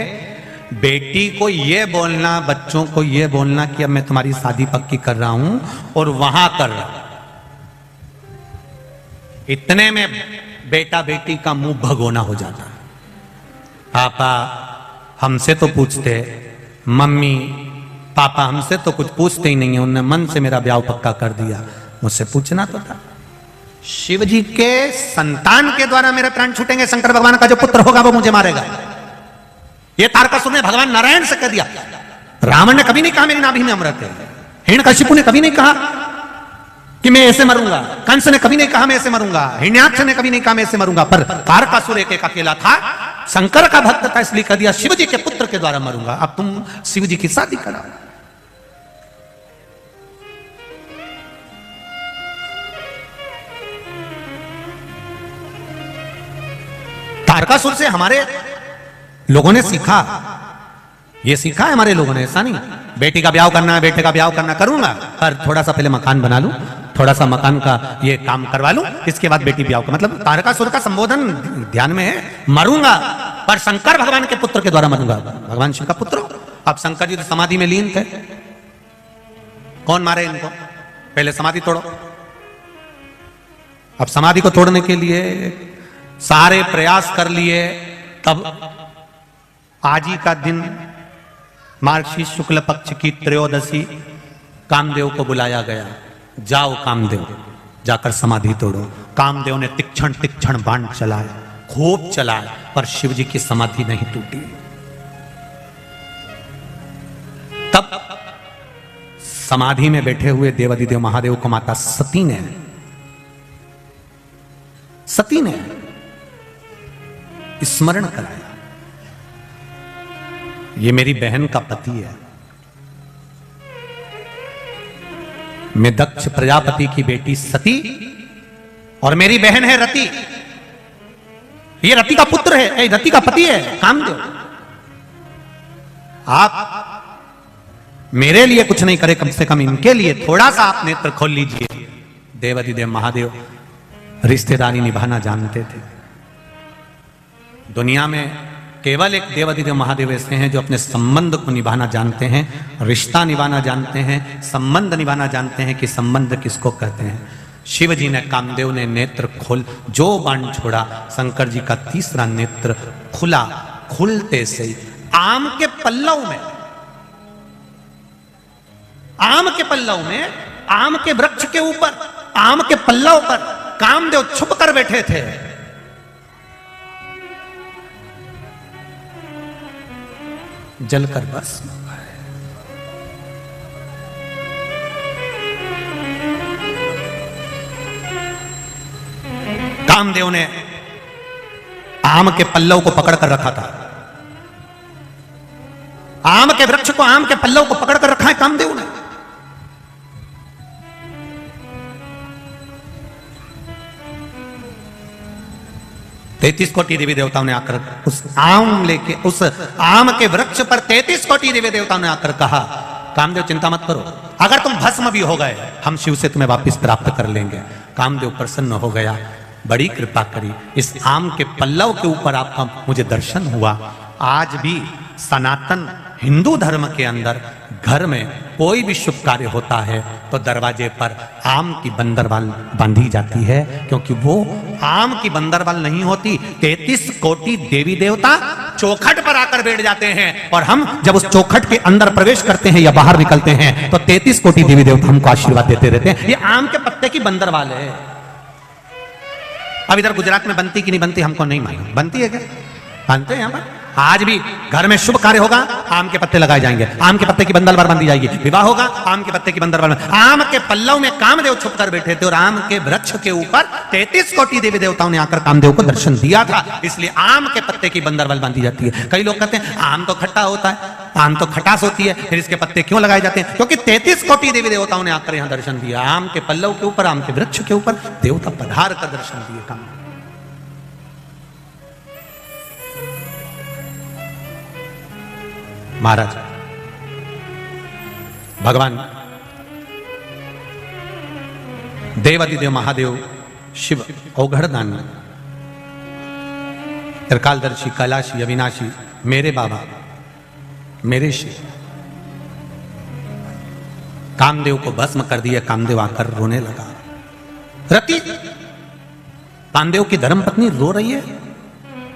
बेटी को ये बोलना, बच्चों को ये बोलना कि अब मैं तुम्हारी शादी पक्की कर रहा हूं और वहां कर रहा हूं। इतने में बेटा बेटी का मुंह भगोना हो जाता है। पापा हमसे तो पूछते, मम्मी पापा हमसे तो कुछ पूछते ही नहीं है, उन्होंने मन से मेरा ब्याह पक्का कर दिया, मुझसे पूछना तो था। शिव जी के संतान के द्वारा मेरे प्राण छूटेंगे, शंकर भगवान का जो पुत्र होगा वो मुझे मारेगा। ये तारकासुर ने भगवान नारायण से कह दिया। रावण ने कभी नहीं कहा मेरी नाभि में अमृत है, हिरण्यकशिपु ने कभी नहीं कहा कि मैं ऐसे मरूंगा, कंस ने कभी नहीं कहा मैं ऐसे मरूंगा, हिरण्याक्ष ने कभी नहीं कहा मैं ऐसे मरूंगा, पर तारकासुर एक अकेला था, शंकर का भक्त था, इसलिए कह दिया शिव जी के पुत्र के द्वारा मरूंगा। अब तुम शिव जी की शादी कराओ। तारकासुर से हमारे लोगों ने सीखा, ये सीखा है हमारे लोगों ने, ऐसा नहीं बेटी का ब्याह करना है, बेटे का ब्याह करना, करूंगा पर थोड़ा सा पहले मकान बना लूं, थोड़ा सा मकान का ये काम करवा लूं, इसके बाद बेटी ब्याह का। मतलब तारकासुर का संबोधन ध्यान में है, मरूंगा पर शंकर भगवान के पुत्र के द्वारा मरूंगा। भगवान शिव का पुत्र। अब शंकर जी तो समाधि में लीन थे, कौन मारे इनको? पहले समाधि तोड़ो। अब समाधि को तोड़ने के लिए सारे प्रयास कर लिए, तब आज ही का दिन मार्गशीर्ष शुक्ल पक्ष की त्रयोदशी कामदेव को बुलाया गया। जाओ कामदेव, जाकर समाधि तोड़ो। कामदेव ने तीक्ष्ण तीक्ष्ण बाण चलाया, खूब चलाया, पर शिव जी की समाधि नहीं टूटी। तब समाधि में बैठे हुए देवादिदेव महादेव को माता सती ने स्मरण कराया, ये मेरी बहन का पति है, मैं दक्ष प्रजापति की बेटी सती और मेरी बहन है रति, ये रति का पुत्र है, रति का पति है कामदेव। आप मेरे लिए कुछ नहीं करे, कम से कम इनके लिए थोड़ा सा आप नेत्र खोल लीजिए। देवादिदेव महादेव रिश्तेदारी निभाना जानते थे। दुनिया में केवल एक देवादिदेव महादेव ऐसे हैं जो अपने संबंध को निभाना जानते हैं, रिश्ता निभाना जानते हैं, संबंध निभाना जानते हैं कि संबंध किसको कहते हैं। शिव जी ने, कामदेव ने नेत्र खोल, जो बाण छोड़ा, शंकर जी का तीसरा नेत्र खुला। खुलते से ही आम के पल्लव में आम के वृक्ष के ऊपर, आम के पल्लव पर कामदेव छुप कर बैठे थे। जलकर बस कामदेव ने आम के पल्लव को पकड़ कर रखा था, आम के वृक्ष को, आम के पल्लव को पकड़ कर रखा है कामदेव ने। तैतीस कोटि देवी देवताओं ने आकर उस आम के वृक्ष पर 33 कोटि देवी देवताओं ने आकर कहा, कामदेव चिंता मत करो, अगर तुम भस्म भी हो गए हम शिव से तुम्हें वापस प्राप्त कर लेंगे। कामदेव प्रसन्न हो गया, बड़ी कृपा करी, इस आम के पल्लव के ऊपर आपका मुझे दर्शन हुआ। आज भी सनातन हिंदू धर्म के अंदर घर में कोई भी शुभ कार्य होता है तो दरवाजे पर आम की बंदरवाल बांधी जाती है, क्योंकि वो आम की बंदरवाल नहीं होती, 33 कोटि देवी देवता चौखट पर आकर बैठ जाते हैं, और हम जब उस चौखट के अंदर प्रवेश करते हैं या बाहर निकलते हैं तो 33 कोटि देवी देवता हमको आशीर्वाद देते रहते हैं। ये आम के पत्ते की बंदरवाल है। अब इधर गुजरात में बनती कि नहीं बनती हमको नहीं मालूम, बनती है क्या? बनते हैं यहाँ पर। आज भी घर में शुभ कार्य होगा, आम के पत्ते लगाए जाएंगे, आम के पत्ते की बंदरवाल बांधी जाएगी। विवाह होगा, आम के पत्ते की बंदरवाल। आम के पल्लव में कामदेव छुप कर बैठे थे और आम के वृक्ष के ऊपर 33 कोटि देवी देवताओं ने आकर कामदेव को दर्शन दिया था, इसलिए आम के पत्ते की बंदरवाल बांधी जाती है। कई लोग कहते हैं आम तो खट्टा होता है, आम तो खटास होती है, फिर इसके पत्ते क्यों लगाए जाते हैं? क्योंकि 33 कोटि देवी देवताओं ने आकर यहां दर्शन दिया। आम के पल्लव के ऊपर, आम के वृक्ष के ऊपर देवता पधार कर दर्शन दिए कामदेव। महाराज भगवान देवादिदेव महादेव शिव औघड़दानी, त्रिकालदर्शी, कैलाशी, अविनाशी, मेरे बाबा, मेरे शिव, कामदेव को भस्म कर दिया। कामदेव आकर रोने लगा। रति कामदेव की धर्मपत्नी रो रही है,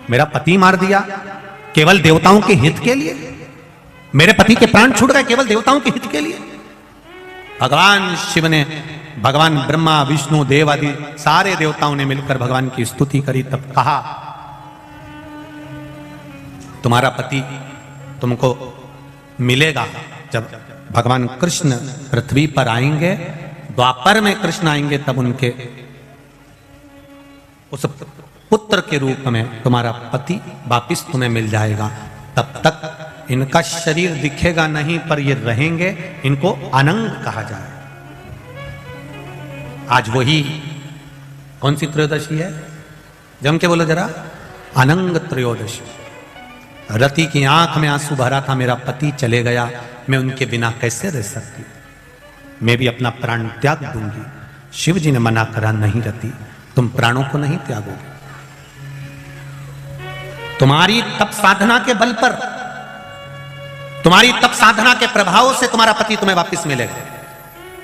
मेरा पति मार दिया केवल देवताओं के हित के लिए, मेरे पति के प्राण छूट गए केवल देवताओं के हित के लिए। भगवान शिव ने, भगवान ब्रह्मा, विष्णु, देव आदि सारे देवताओं ने मिलकर भगवान की स्तुति करी। तब कहा तुम्हारा पति तुमको मिलेगा जब भगवान कृष्ण पृथ्वी पर आएंगे, द्वापर में कृष्ण आएंगे, तब उनके उस पुत्र के रूप में तुम्हारा पति वापिस तुम्हें मिल जाएगा। तब तक इनका शरीर दिखेगा नहीं, पर ये रहेंगे, इनको अनंग कहा जाए। आज वही कौन सी त्रयोदशी है? जम के बोलो जरा, अनंग त्रयोदशी। रति की आंख में आंसू भरा था, मेरा पति चले गया, मैं उनके बिना कैसे रह सकती, मैं भी अपना प्राण त्याग दूंगी। शिव जी ने मना करा, नहीं रति, तुम प्राणों को नहीं त्यागोगे, तुम्हारी तप साधना के बल पर, तुम्हारी तप साधना के प्रभाव से तुम्हारा पति तुम्हें वापस मिलेगा।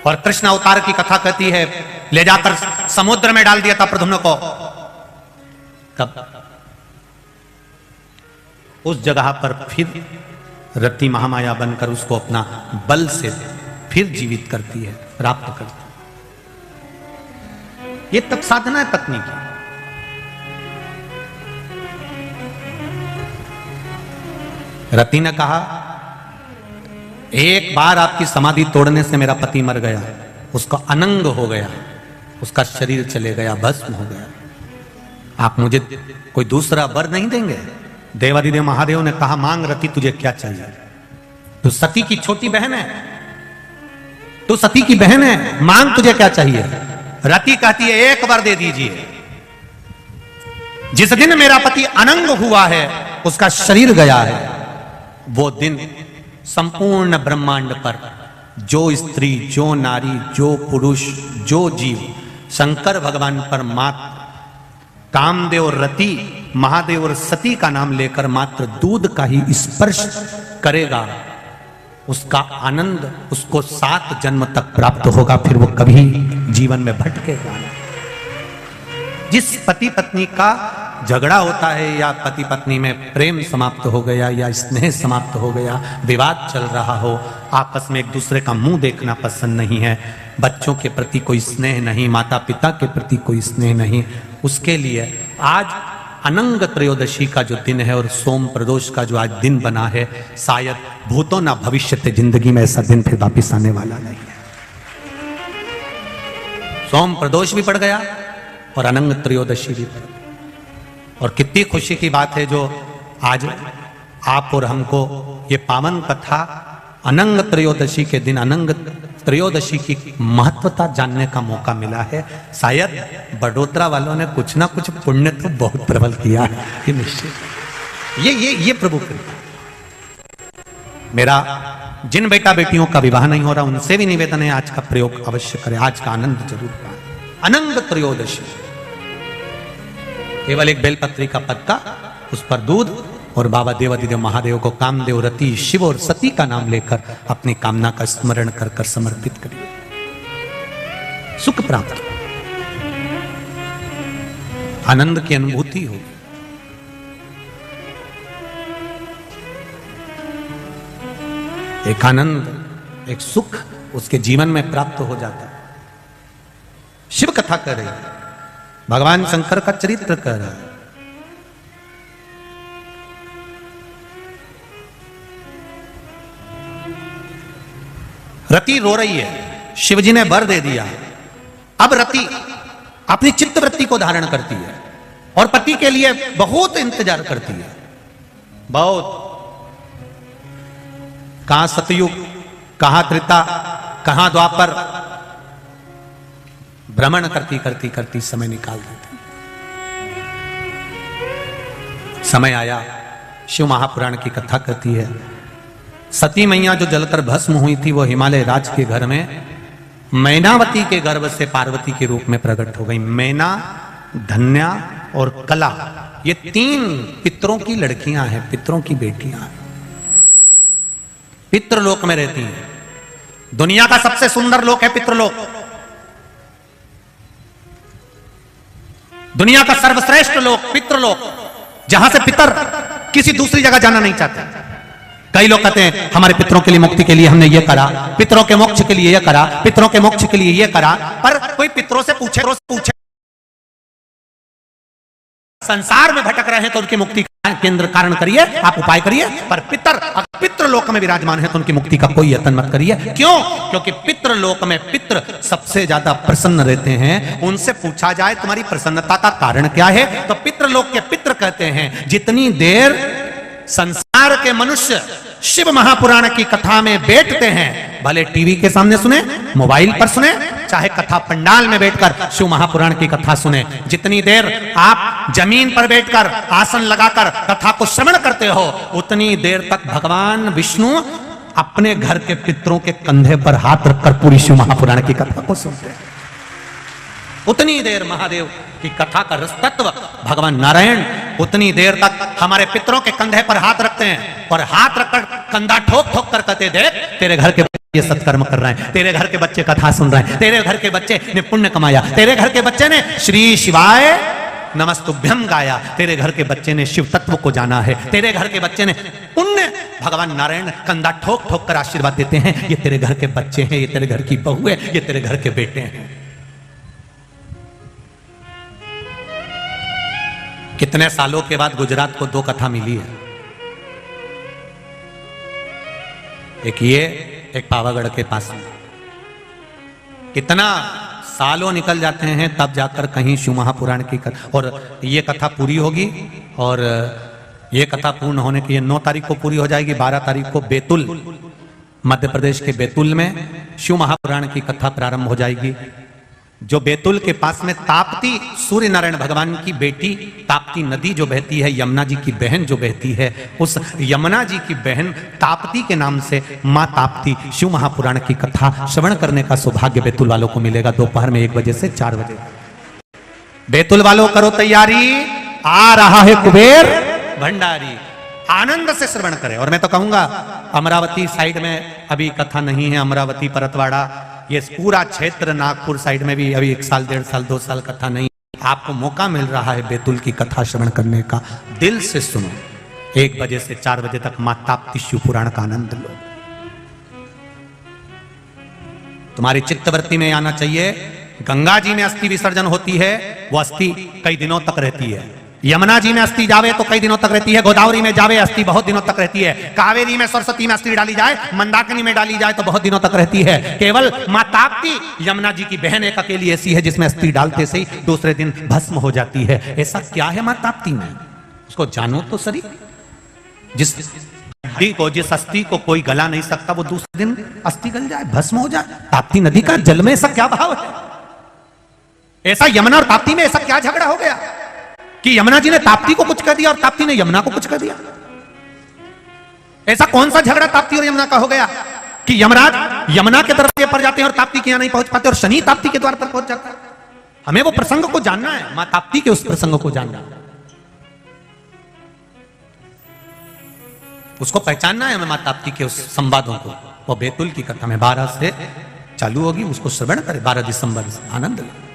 और कृष्ण अवतार की कथा कहती है, ले जाकर समुद्र में डाल दिया था प्रद्युम्न को, तब उस जगह पर फिर रति महामाया बनकर उसको अपना बल से फिर जीवित करती है, प्राप्त करती है। ये तप साधना है पत्नी की। रति ने कहा, एक बार आपकी समाधि तोड़ने से मेरा पति मर गया, उसका अनंग हो गया, उसका शरीर चले गया, भस्म हो गया, आप मुझे कोई दूसरा वर नहीं देंगे? देवादिदेव महादेव ने कहा, मांग रति, तुझे क्या चाहिए? तू सती की छोटी बहन है, तू सती की बहन है, मांग तुझे क्या चाहिए? रति कहती है, एक वर दे दीजिए, जिस दिन मेरा पति अनंग हुआ है, उसका शरीर गया है, वो दिन संपूर्ण ब्रह्मांड पर जो स्त्री, जो नारी, जो पुरुष, जो जीव शंकर भगवान पर मात्र कामदेव, रति, महादेव और सती का नाम लेकर मात्र दूध का ही स्पर्श करेगा, उसका आनंद उसको 7 जन्म तक प्राप्त होगा, फिर वो कभी जीवन में भटकेगा। जिस पति पत्नी का झगड़ा होता है या पति पत्नी में प्रेम समाप्त हो गया या स्नेह समाप्त हो गया, विवाद चल रहा हो, आपस में एक दूसरे का मुंह देखना पसंद नहीं है, बच्चों के प्रति कोई स्नेह नहीं, माता पिता के प्रति कोई स्नेह नहीं, उसके लिए आज अनंग त्रयोदशी का जो दिन है और सोम प्रदोष का जो आज दिन बना है, शायद भूतो ना भविष्यते, जिंदगी में ऐसा दिन फिर वापिस आने वाला नहीं है। सोम प्रदोष भी पड़ गया और अनंग त्रयोदशी भी पड़ गई। और कितनी खुशी की बात है जो आज आप और हमको ये पावन कथा अनंग त्रयोदशी के दिन अनंग त्रयोदशी की महत्वता जानने का मौका मिला है। शायद बड़ोदरा वालों ने कुछ ना कुछ पुण्य तो बहुत प्रबल किया है, ये निश्चित। ये प्रभु कृपा। मेरा जिन बेटा बेटियों का विवाह नहीं हो रहा उनसे भी निवेदन है आज का प्रयोग अवश्य करें, आज का आनंद जरूर पाएं। अनंग त्रयोदशी, केवल एक बेलपत्री का पत्ता, उस पर दूध और बाबा देवादिदेव महादेव को कामदेव, रति, शिव और सती का नाम लेकर अपनी कामना का स्मरण कर कर समर्पित करिए, सुख प्राप्त, आनंद की अनुभूति होगी। एक आनंद, एक सुख उसके जीवन में प्राप्त हो जाता है। शिव कथा कर रही है, भगवान शंकर का चरित्र कर रहा है। रति रो रही है, शिवजी ने वर दे दिया। अब रति अपनी चित्त वृत्ति को धारण करती है और पति के लिए बहुत इंतजार करती है, बहुत। कहां सतयुग, कहां त्रेता, कहां द्वापर, भ्रमण करती करती करती समय निकाल देती। समय आया, शिव महापुराण की कथा करती है। सती मैया जो जलकर भस्म हुई थी वो हिमालय राज के घर में मैनावती के गर्भ से पार्वती के रूप में प्रकट हो गई। मैना, धन्या और कला, ये तीन पितरों की लड़कियां हैं, पितरों की बेटियां हैं, पितृलोक में रहती हैं। दुनिया का सबसे सुंदर लोक है पितृलोक, दुनिया का सर्वश्रेष्ठ लोक पितृलोक, जहां से पितर किसी दूसरी जगह जाना नहीं चाहते। कई लोग कहते हैं हमारे पितरों के लिए मुक्ति के लिए हमने ये करा, पितरों के मोक्ष के लिए ये करा, पितरों के मोक्ष के लिए ये करा, पर कोई पितरों से पूछे संसार में भटक रहे हैं तो उनकी मुक्ति का केंद्र कारण करिए, आप उपाय करिए। पर पितृलोक में विराजमान है तो उनकी मुक्ति का कोई यत्न मत करिए। क्यों? क्योंकि पितृलोक में पितृ सबसे ज्यादा प्रसन्न रहते हैं। उनसे पूछा जाए तुम्हारी प्रसन्नता का कारण क्या है, तो पितृलोक के पितृ कहते हैं जितनी देर संसार के मनुष्य शिव महापुराण की कथा में बैठते हैं, भले टीवी के सामने सुने, मोबाइल पर सुने, चाहे कथा पंडाल में बैठकर शिव महापुराण की कथा सुने, जितनी देर आप जमीन पर बैठकर आसन लगाकर कथा को श्रवण करते हो, उतनी देर तक भगवान विष्णु अपने घर के पितरों के कंधे पर हाथ रखकर पूरी शिव महापुराण की कथा को सुनते हैं। उतनी देर महादेव की कथा का रस तत्व भगवान नारायण उतनी देर तक हमारे पितरों के कंधे पर हाथ रखते हैं और हाथ रखकर कंधा ठोक ठोक कर कहते, देख तेरे घर के बच्चे ये सत्कर्म कर रहे हैं, तेरे घर के बच्चे कथा सुन रहे हैं, तेरे घर के बच्चे ने पुण्य कमाया, तेरे घर के बच्चे ने श्री शिवाय नमस्तुभ्यम गाया, तेरे घर के बच्चे ने शिव तत्व को जाना है, तेरे घर के बच्चे ने पुण्य। भगवान नारायण कंधा ठोक ठोक कर आशीर्वाद देते हैं, ये तेरे घर के बच्चे हैं, ये तेरे घर की बहू है, ये तेरे घर के बेटे हैं। कितने सालों के बाद गुजरात को दो कथा मिली है, एक ये, एक पावागढ़ के पास में। कितना सालों निकल जाते हैं तब जाकर कहीं शिव महापुराण की कथा, और ये कथा पूरी होगी, और ये कथा पूर्ण होने की 9 तारीख को पूरी हो जाएगी। 12 तारीख को बैतूल, मध्य प्रदेश के बैतूल में शिव महापुराण की कथा प्रारंभ हो जाएगी। जो बैतूल के पास में ताप्ती, सूर्य नारायण भगवान की बेटी ताप्ती नदी जो बहती है, यमुना जी की बहन जो बहती है, उस यमुना जी की बहन ताप्ती के नाम से मां ताप्ती शिव महापुराण की कथा श्रवण करने का सौभाग्य बैतूल वालों को मिलेगा दोपहर में 1 बजे से 4 बजे। बैतूल वालों करो तैयारी, आ रहा है कुबेर भंडारी, आनंद से श्रवण करें। और मैं तो कहूंगा अमरावती साइड में अभी कथा नहीं है, अमरावती परतवाड़ा ये पूरा क्षेत्र, नागपुर साइड में भी अभी 1 साल 1.5 साल 2 साल कथा नहीं। आपको मौका मिल रहा है बैतूल की कथा श्रवण करने का, दिल से सुनो। 1 बजे से 4 बजे तक मां ताप्ती शिव पुराण का आनंद लो। तुम्हारी चित्तवृत्ति में आना चाहिए। गंगा जी में अस्थि विसर्जन होती है, वो अस्थि कई दिनों तक रहती है। यमुना जी में अस्थि जावे तो कई दिनों तक रहती है। गोदावरी में जावे अस्थि बहुत दिनों तक रहती है। कावेरी में, सरस्वती में अस्थि डाली जाए, मंदाकिनी में डाली जाए तो बहुत दिनों तक रहती है। केवल मां ताप्ती यमुना जी की बहन एक अकेली ऐसी है जिसमें अस्थि डालते से ही दूसरे दिन भस्म हो जाती है। ऐसा क्या है मां ताप्ती में, उसको जानो तो सही। जिस नदी को, जिस अस्थि को कोई गला नहीं सकता, वो दूसरे दिन अस्थि गल जाए, भस्म हो जाए। ताप्ती नदी का जल में ऐसा क्या भाव है? ऐसा यमुना और ताप्ती में ऐसा क्या झगड़ा हो गया कि यमुना जी ने ताप्ती को कुछ कर दिया और ताप्ती ने यमुना को कुछ कर दिया? ऐसा कौन सा झगड़ा ताप्ती और यमुना का हो गया कि यमराज यमुना के दरवाजे पर जाते हैं और ताप्ती के यहां नहीं पहुंच पाते और शनि ताप्ती के द्वार पर पहुंच जाता है? हमें वो प्रसंग को जानना है, मां ताप्ती के उस प्रसंग को जानना है, उसको पहचानना है हमें, मां ताप्ती के उस संवादों को। वो बैतुल की कथा में 12 से चालू होगी, उसको श्रवण करें 12 दिसंबर से, आनंद लें।